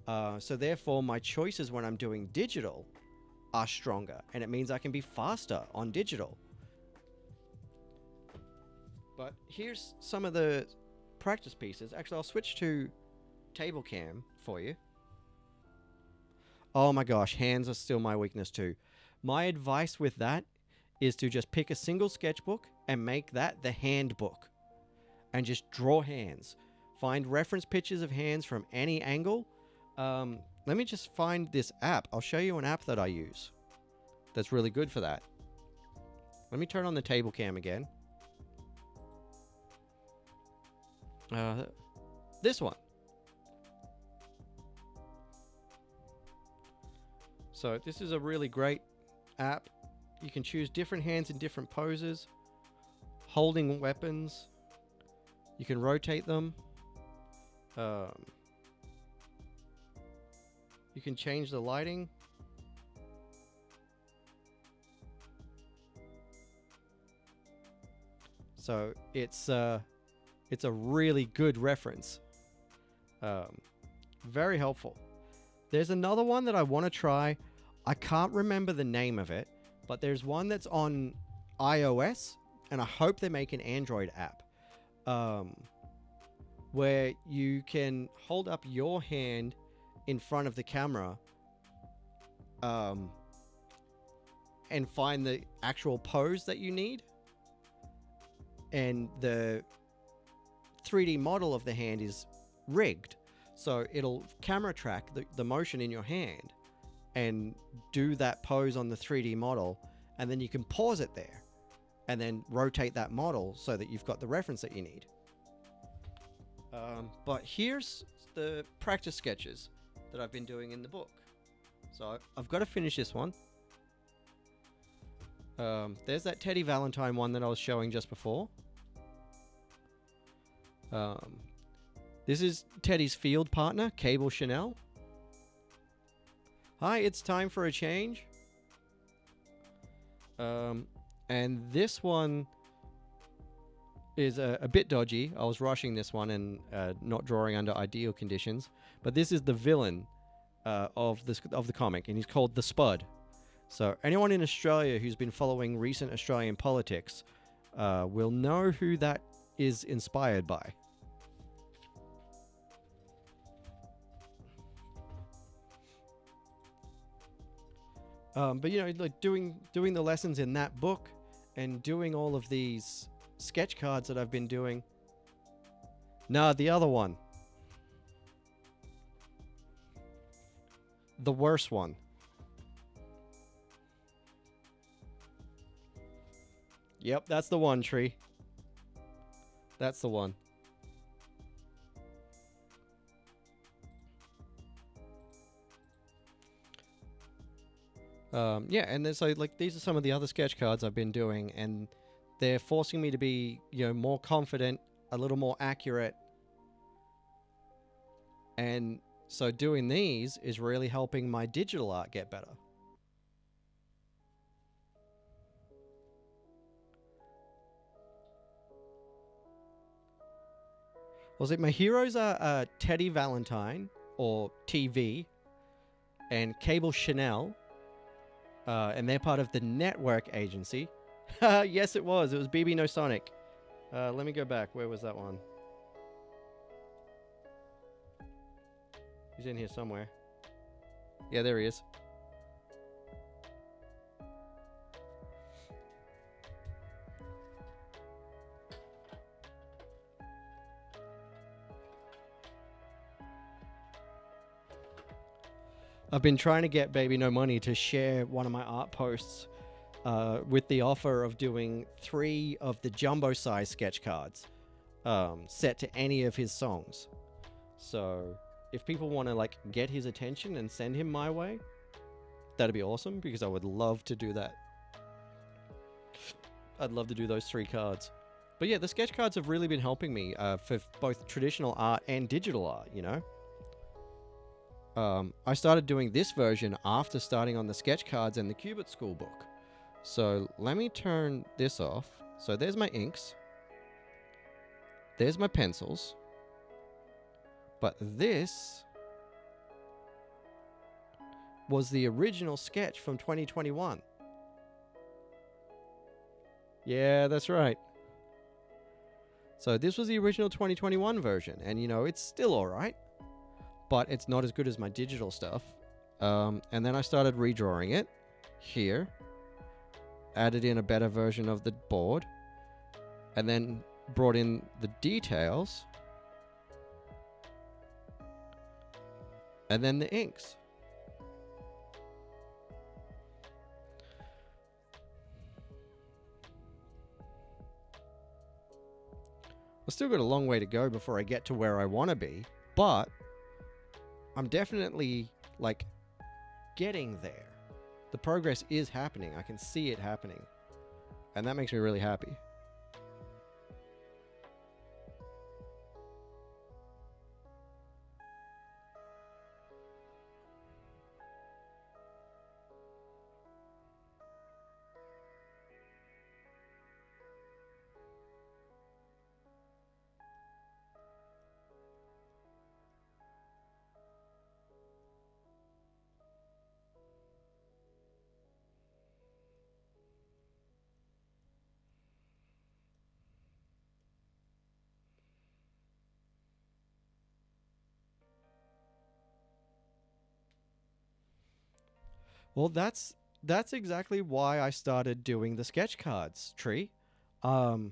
So therefore my choices when I'm doing digital are stronger, and it means I can be faster on digital. But here's some of the practice pieces. Actually, I'll switch to table cam for you. Oh my gosh, hands are still my weakness too. My advice with that is to just pick a single sketchbook and make that the handbook. And just draw hands. Find reference pictures of hands from any angle. Let me just find this app. I'll show you an app that I use that's really good for that. Let me turn on the table cam again. This one. So this is a really great app. You can choose different hands in different poses, holding weapons. You can rotate them. You can change the lighting. So it's a really good reference. Very helpful. There's another one that I want to try. I can't remember the name of it, but there's one that's on iOS, and I hope they make an Android app. Where you can hold up your hand in front of the camera and find the actual pose that you need, and the 3D model of the hand is rigged, so it'll camera track the motion in your hand and do that pose on the 3D model, and then you can pause it there and then rotate that model so that you've got the reference that you need. But here's the practice sketches that I've been doing in the book. So I've got to finish this one. There's that Teddy Valentine one that I was showing just before. This is Teddy's field partner, Cable Chanel. Hi, it's time for a change. And this one is a bit dodgy. I was rushing this one and not drawing under ideal conditions. But this is the villain of the comic, and he's called the Spud. So anyone in Australia who's been following recent Australian politics will know who that is inspired by. But like doing the lessons in that book and doing all of these sketch cards that I've been doing. Nah, the other one. The worst one. Yep, that's the one, Tree. That's the one. Yeah, and then so like these are some of the other sketch cards I've been doing, and they're forcing me to be, more confident, a little more accurate. And so doing these is really helping my digital art get better. Well, see, my heroes are Teddy Valentine, or TV, and Cable Chanel, and they're part of the Network agency. Yes, it was. It was BB No Sonic. Let me go back. Where was that one? He's in here somewhere. Yeah, there he is. I've been trying to get Baby No Money to share one of my art posts with the offer of doing 3 of the jumbo size sketch cards set to any of his songs. So if people want to like get his attention and send him my way, that'd be awesome, because I would love to do that. I'd love to do those 3 cards. But yeah, the sketch cards have really been helping me for both traditional art and digital art, you know? I started doing this version after starting on the sketch cards and the Cubit School book. So let me turn this off. So there's my inks. There's my pencils. But this was the original sketch from 2021. Yeah, that's right. So this was the original 2021 version, and you know, it's still alright, but it's not as good as my digital stuff. And then I started redrawing it here, added in a better version of the board, and then brought in the details, and then the inks. I've still got a long way to go before I get to where I want to be, but I'm definitely, like, getting there. The progress is happening. I can see it happening. And that makes me really happy. Well, that's exactly why I started doing the sketch cards, Tree. That's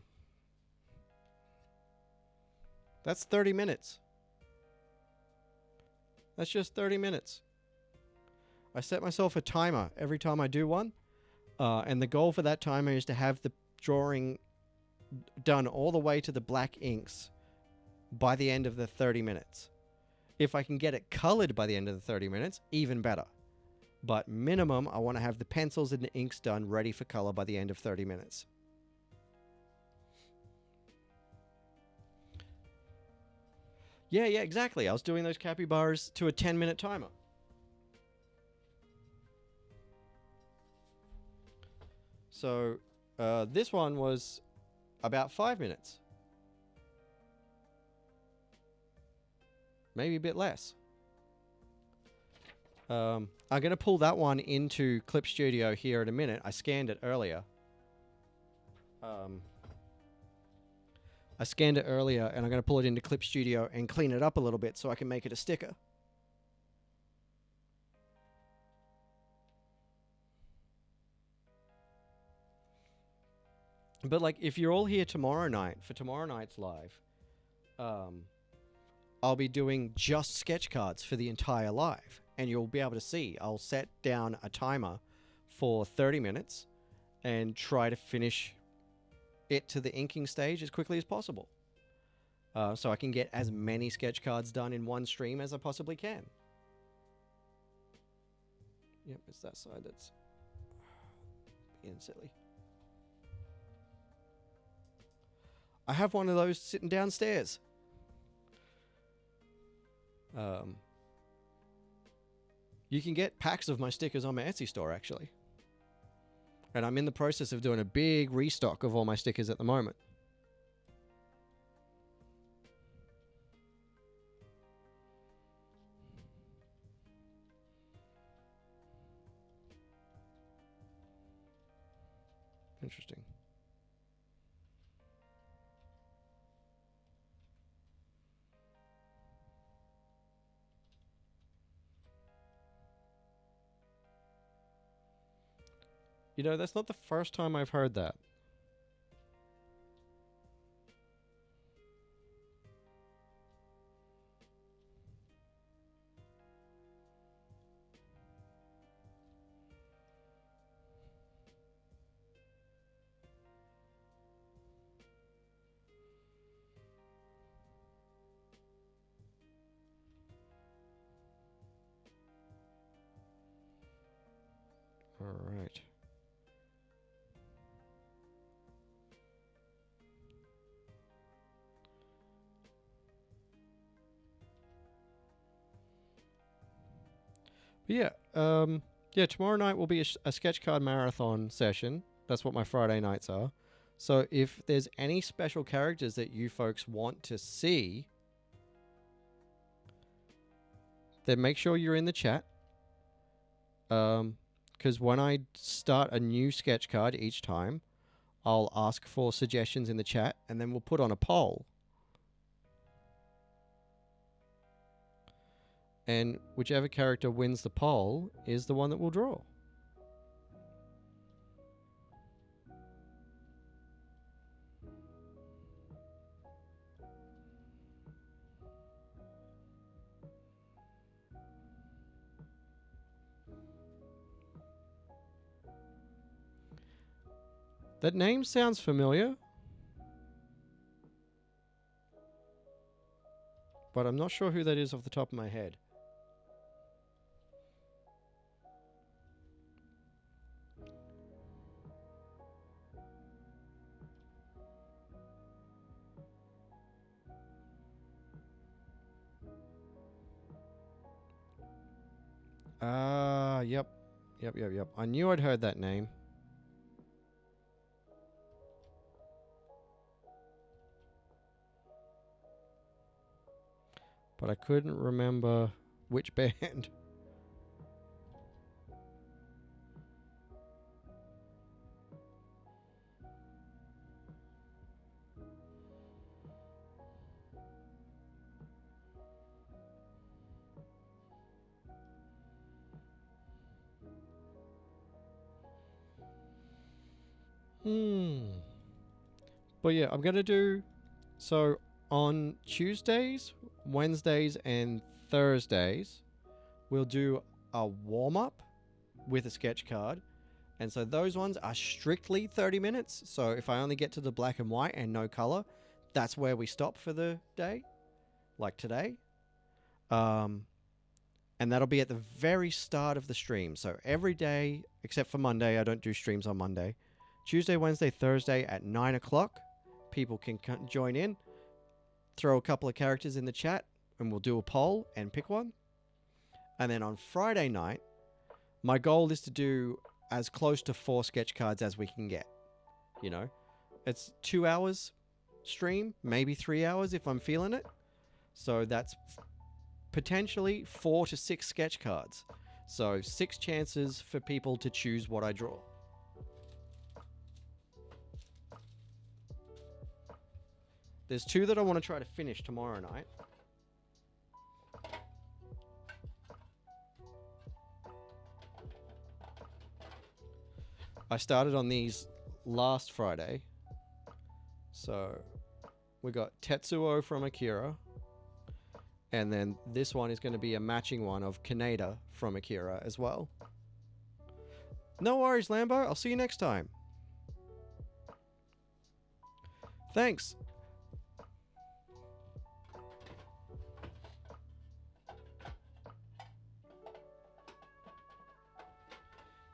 30 minutes. That's just 30 minutes. I set myself a timer every time I do one. And the goal for that timer is to have the drawing done all the way to the black inks by the end of the 30 minutes. If I can get it colored by the end of the 30 minutes, even better. But minimum, I want to have the pencils and the inks done ready for color by the end of 30 minutes. Yeah, exactly. I was doing those capybaras to a 10-minute timer. So this one was about 5 minutes. Maybe a bit less. I'm going to pull that one into Clip Studio here in a minute. I scanned it earlier. And I'm going to pull it into Clip Studio and clean it up a little bit so I can make it a sticker. But like, if you're all here tomorrow night for tomorrow night's live, I'll be doing just sketch cards for the entire live. And you'll be able to see, I'll set down a timer for 30 minutes and try to finish it to the inking stage as quickly as possible. So I can get as many sketch cards done in one stream as I possibly can. Yep, it's that side that's being silly. I have one of those sitting downstairs. You can get packs of my stickers on my Etsy store, actually. And I'm in the process of doing a big restock of all my stickers at the moment. Interesting. You know, that's not the first time I've heard that. But yeah, tomorrow night will be a sketch card marathon session. That's what my Friday nights are. So if there's any special characters that you folks want to see, then make sure you're in the chat. Because when I start a new sketch card each time, I'll ask for suggestions in the chat, and then we'll put on a poll. And whichever character wins the poll is the one that we'll draw. That name sounds familiar, but I'm not sure who that is off the top of my head. Yep. I knew I'd heard that name. But I couldn't remember which band. But yeah, I'm going to do... So on Tuesdays, Wednesdays, and Thursdays, we'll do a warm-up with a sketch card. And so those ones are strictly 30 minutes. So if I only get to the black and white and no color, that's where we stop for the day, like today. And that'll be at the very start of the stream. So every day, except for Monday, I don't do streams on Monday. Tuesday, Wednesday, Thursday at 9 o'clock. People can join in, throw a couple of characters in the chat, and we'll do a poll and pick one. And then on Friday night, my goal is to do as close to 4 sketch cards as we can get. You know, it's 2 hours stream, maybe 3 hours if I'm feeling it. So that's potentially 4 to 6 sketch cards. So 6 chances for people to choose what I draw. There's 2 that I want to try to finish tomorrow night. I started on these last Friday. So we got Tetsuo from Akira. And then this one is going to be a matching one of Kaneda from Akira as well. No worries, Lambo. I'll see you next time. Thanks.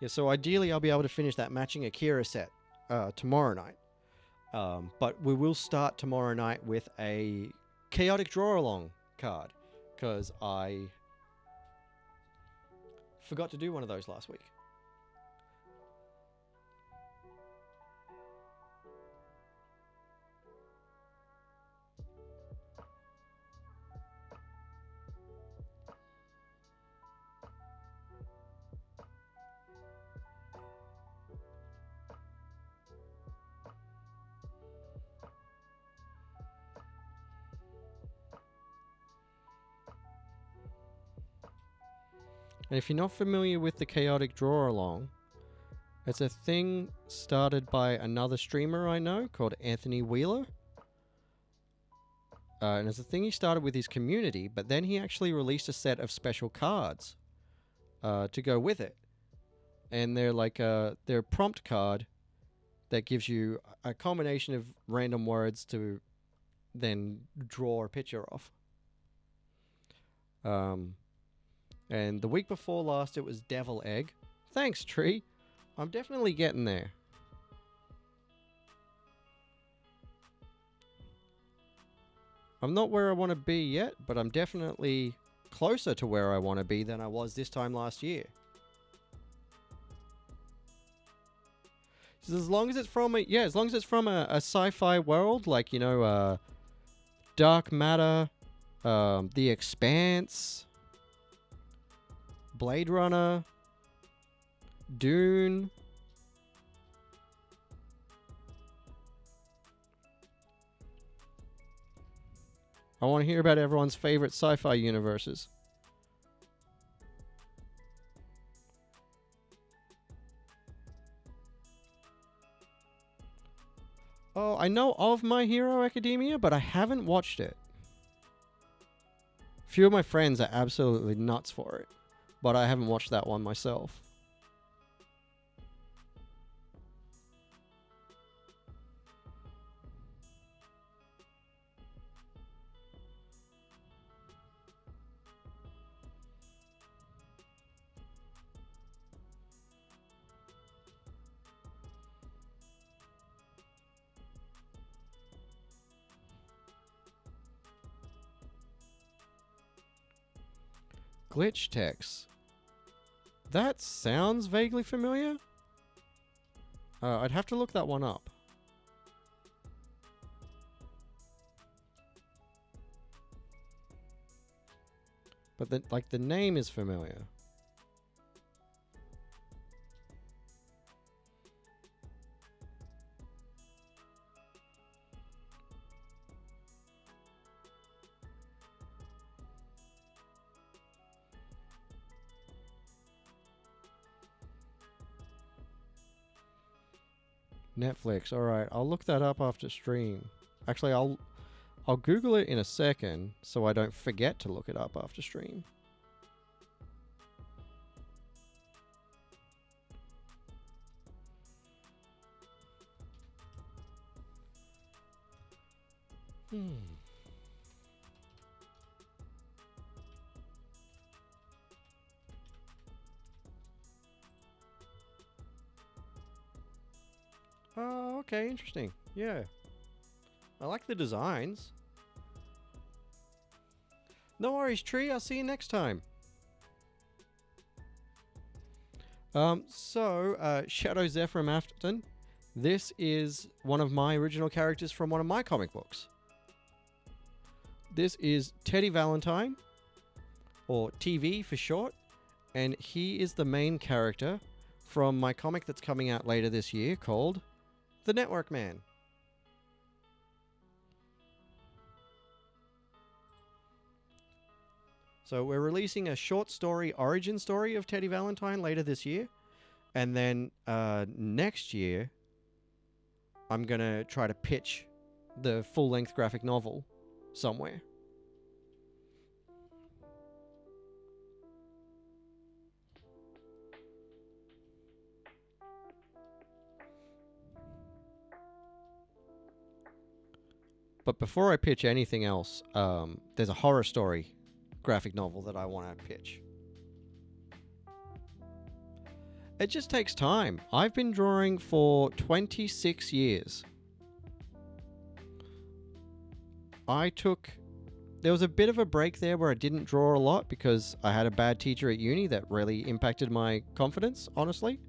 Yeah, so ideally I'll be able to finish that matching Akira set tomorrow night. But we will start tomorrow night with a chaotic draw-along card, because I forgot to do one of those last week. And if you're not familiar with the chaotic draw-along, it's a thing started by another streamer I know called Anthony Wheeler. And it's a thing he started with his community, but then he actually released a set of special cards to go with it. And they're like they're a prompt card that gives you a combination of random words to then draw a picture of. And the week before last, it was Devil Egg. Thanks, Tree. I'm definitely getting there. I'm not where I want to be yet, but I'm definitely closer to where I want to be than I was this time last year. So as long as it's from a sci-fi world, like, you know, Dark Matter, The Expanse, Blade Runner, Dune. I want to hear about everyone's favorite sci-fi universes. Oh, I know of My Hero Academia, but I haven't watched it. A few of my friends are absolutely nuts for it, but I haven't watched that one myself. Glitch text. That sounds vaguely familiar. I'd have to look that one up. But the name is familiar. Netflix. All right, I'll look that up after stream. Actually, I'll Google it in a second so I don't forget to look it up after stream. Oh, okay, interesting. Yeah. I like the designs. No worries, Tree. I'll see you next time. Shadow Zephyr Afton. This is one of my original characters from one of my comic books. This is Teddy Valentine, or TV for short, and he is the main character from my comic that's coming out later this year called The Network Man. So we're releasing a short story origin story of Teddy Valentine later this year. And then next year, I'm going to try to pitch the full-length graphic novel somewhere. But before I pitch anything else, there's a horror story graphic novel that I want to pitch. It just takes time. I've been drawing for 26 years. There was a bit of a break there where I didn't draw a lot because I had a bad teacher at uni that really impacted my confidence, honestly.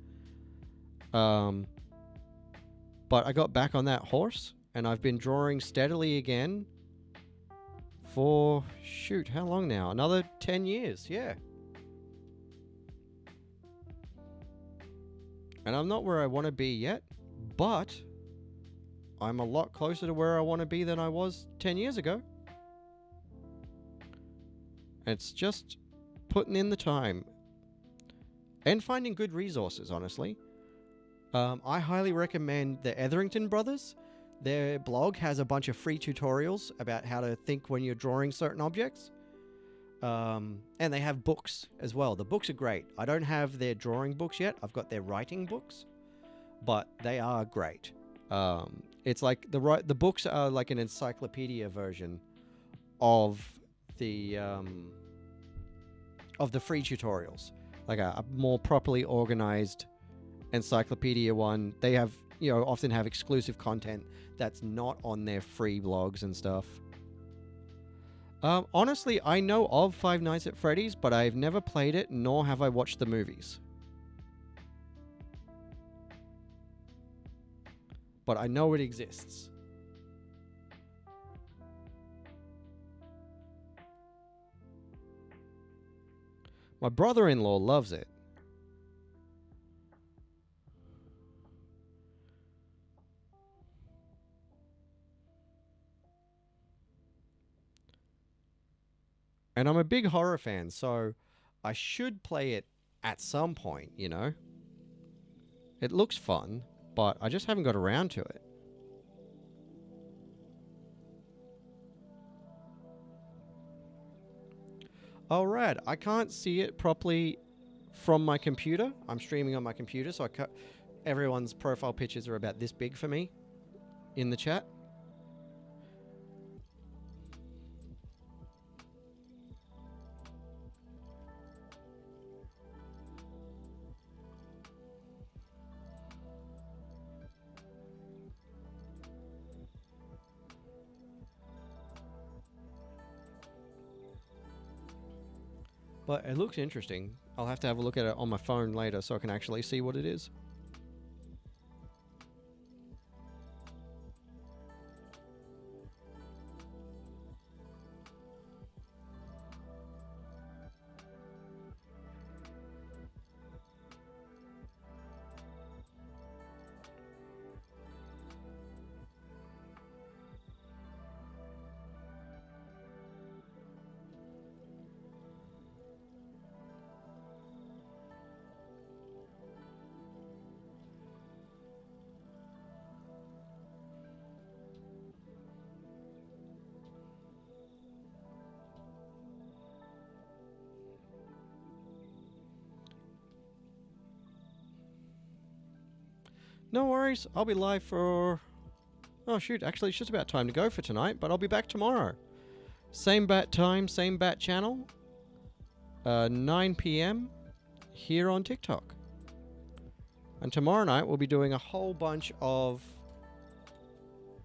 But I got back on that horse and I've been drawing steadily again for, how long now? Another 10 years, yeah. And I'm not where I want to be yet, but I'm a lot closer to where I want to be than I was 10 years ago. It's just putting in the time and finding good resources, honestly. I highly recommend the Etherington Brothers. Their blog has a bunch of free tutorials about how to think when you're drawing certain objects. And they have books as well. The books are great. I don't have their drawing books yet. I've got their writing books, but they are great. It's like the books are like an encyclopedia version of the free tutorials, like a more properly organized encyclopedia one. They have, often have exclusive content that's not on their free blogs and stuff. Honestly, I know of Five Nights at Freddy's, but I've never played it, nor have I watched the movies. But I know it exists. My brother-in-law loves it. And I'm a big horror fan, so I should play it at some point, you know? It looks fun, but I just haven't got around to it. Oh, rad. I can't see it properly from my computer. I'm streaming on my computer, so everyone's profile pictures are about this big for me in the chat. But it looks interesting. I'll have to have a look at it on my phone later so I can actually see what it is. No worries. I'll be live for... Oh, shoot. Actually, it's just about time to go for tonight, but I'll be back tomorrow. Same bat time, same bat channel. 9 p.m. here on TikTok. And tomorrow night, we'll be doing a whole bunch of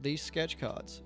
these sketch cards.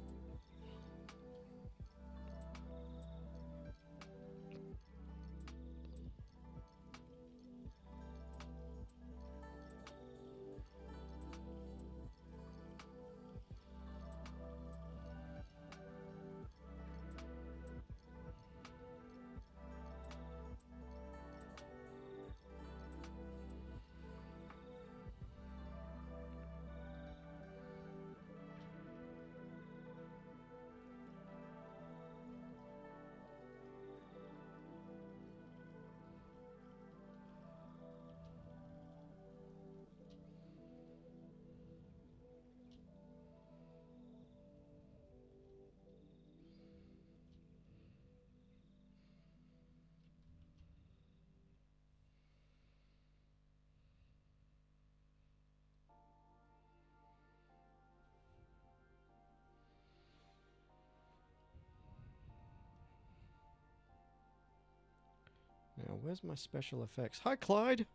Now, where's my special effects? Hi, Clyde.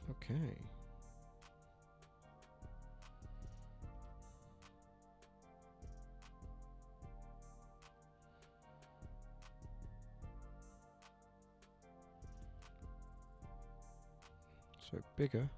Okay. So bigger.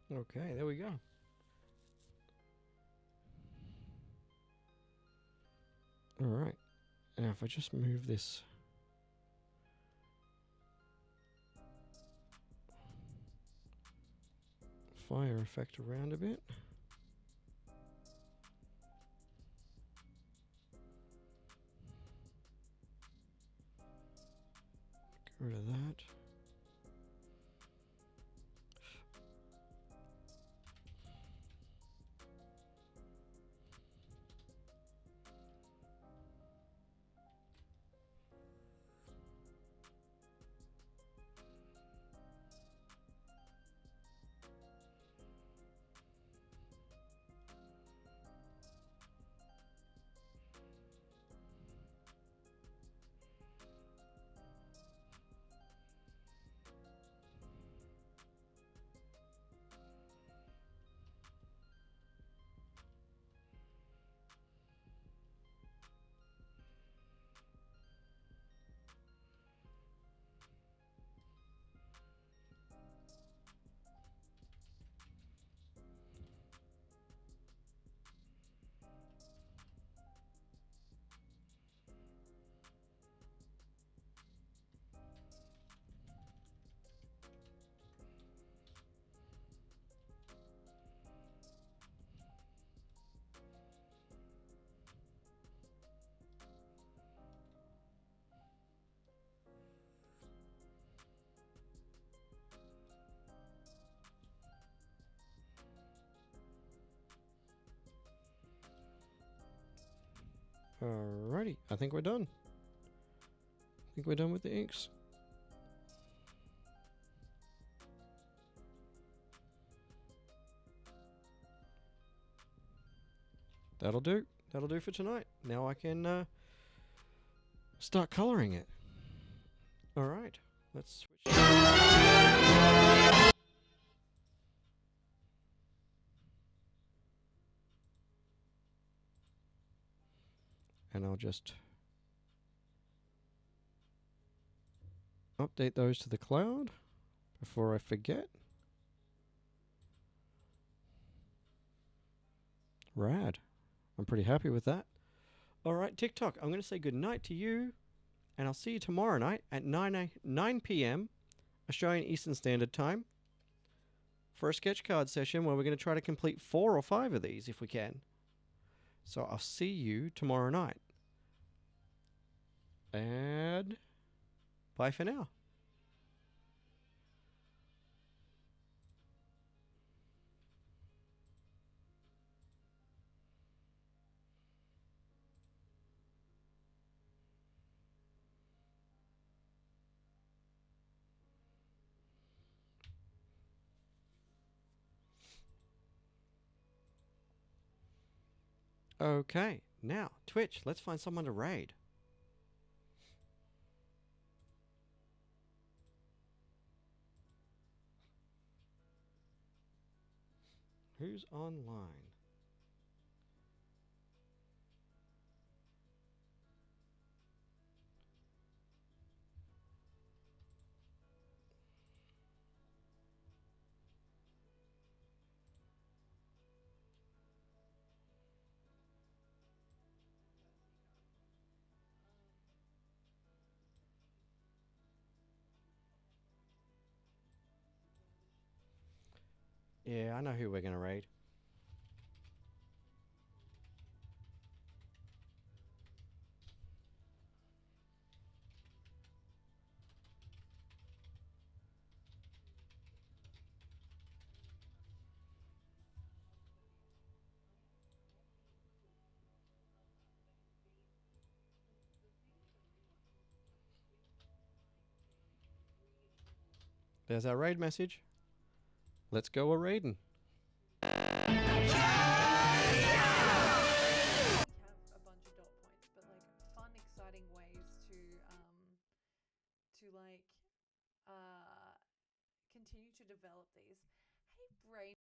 Okay, there we go. Alright, now if I just move this fire effect around a bit. Get rid of that. Alrighty, I think we're done. I think we're done with the inks. That'll do. That'll do for tonight. Now I can start coloring it. Alright, let's switch. And I'll just update those to the cloud before I forget. Rad. I'm pretty happy with that. Alright, TikTok, I'm going to say goodnight to you, and I'll see you tomorrow night at 9 p.m. Australian Eastern Standard Time for a sketch card session where we're going to try to complete 4 or 5 of these if we can. So I'll see you tomorrow night. And bye for now. Okay, now, Twitch, let's find someone to raid. Who's online? Yeah, I know who we're going to raid. There's our raid message. Let's go a raiding. Have a bunch of dot points, but like fun, exciting ways to like continue to develop these. Hey, brain.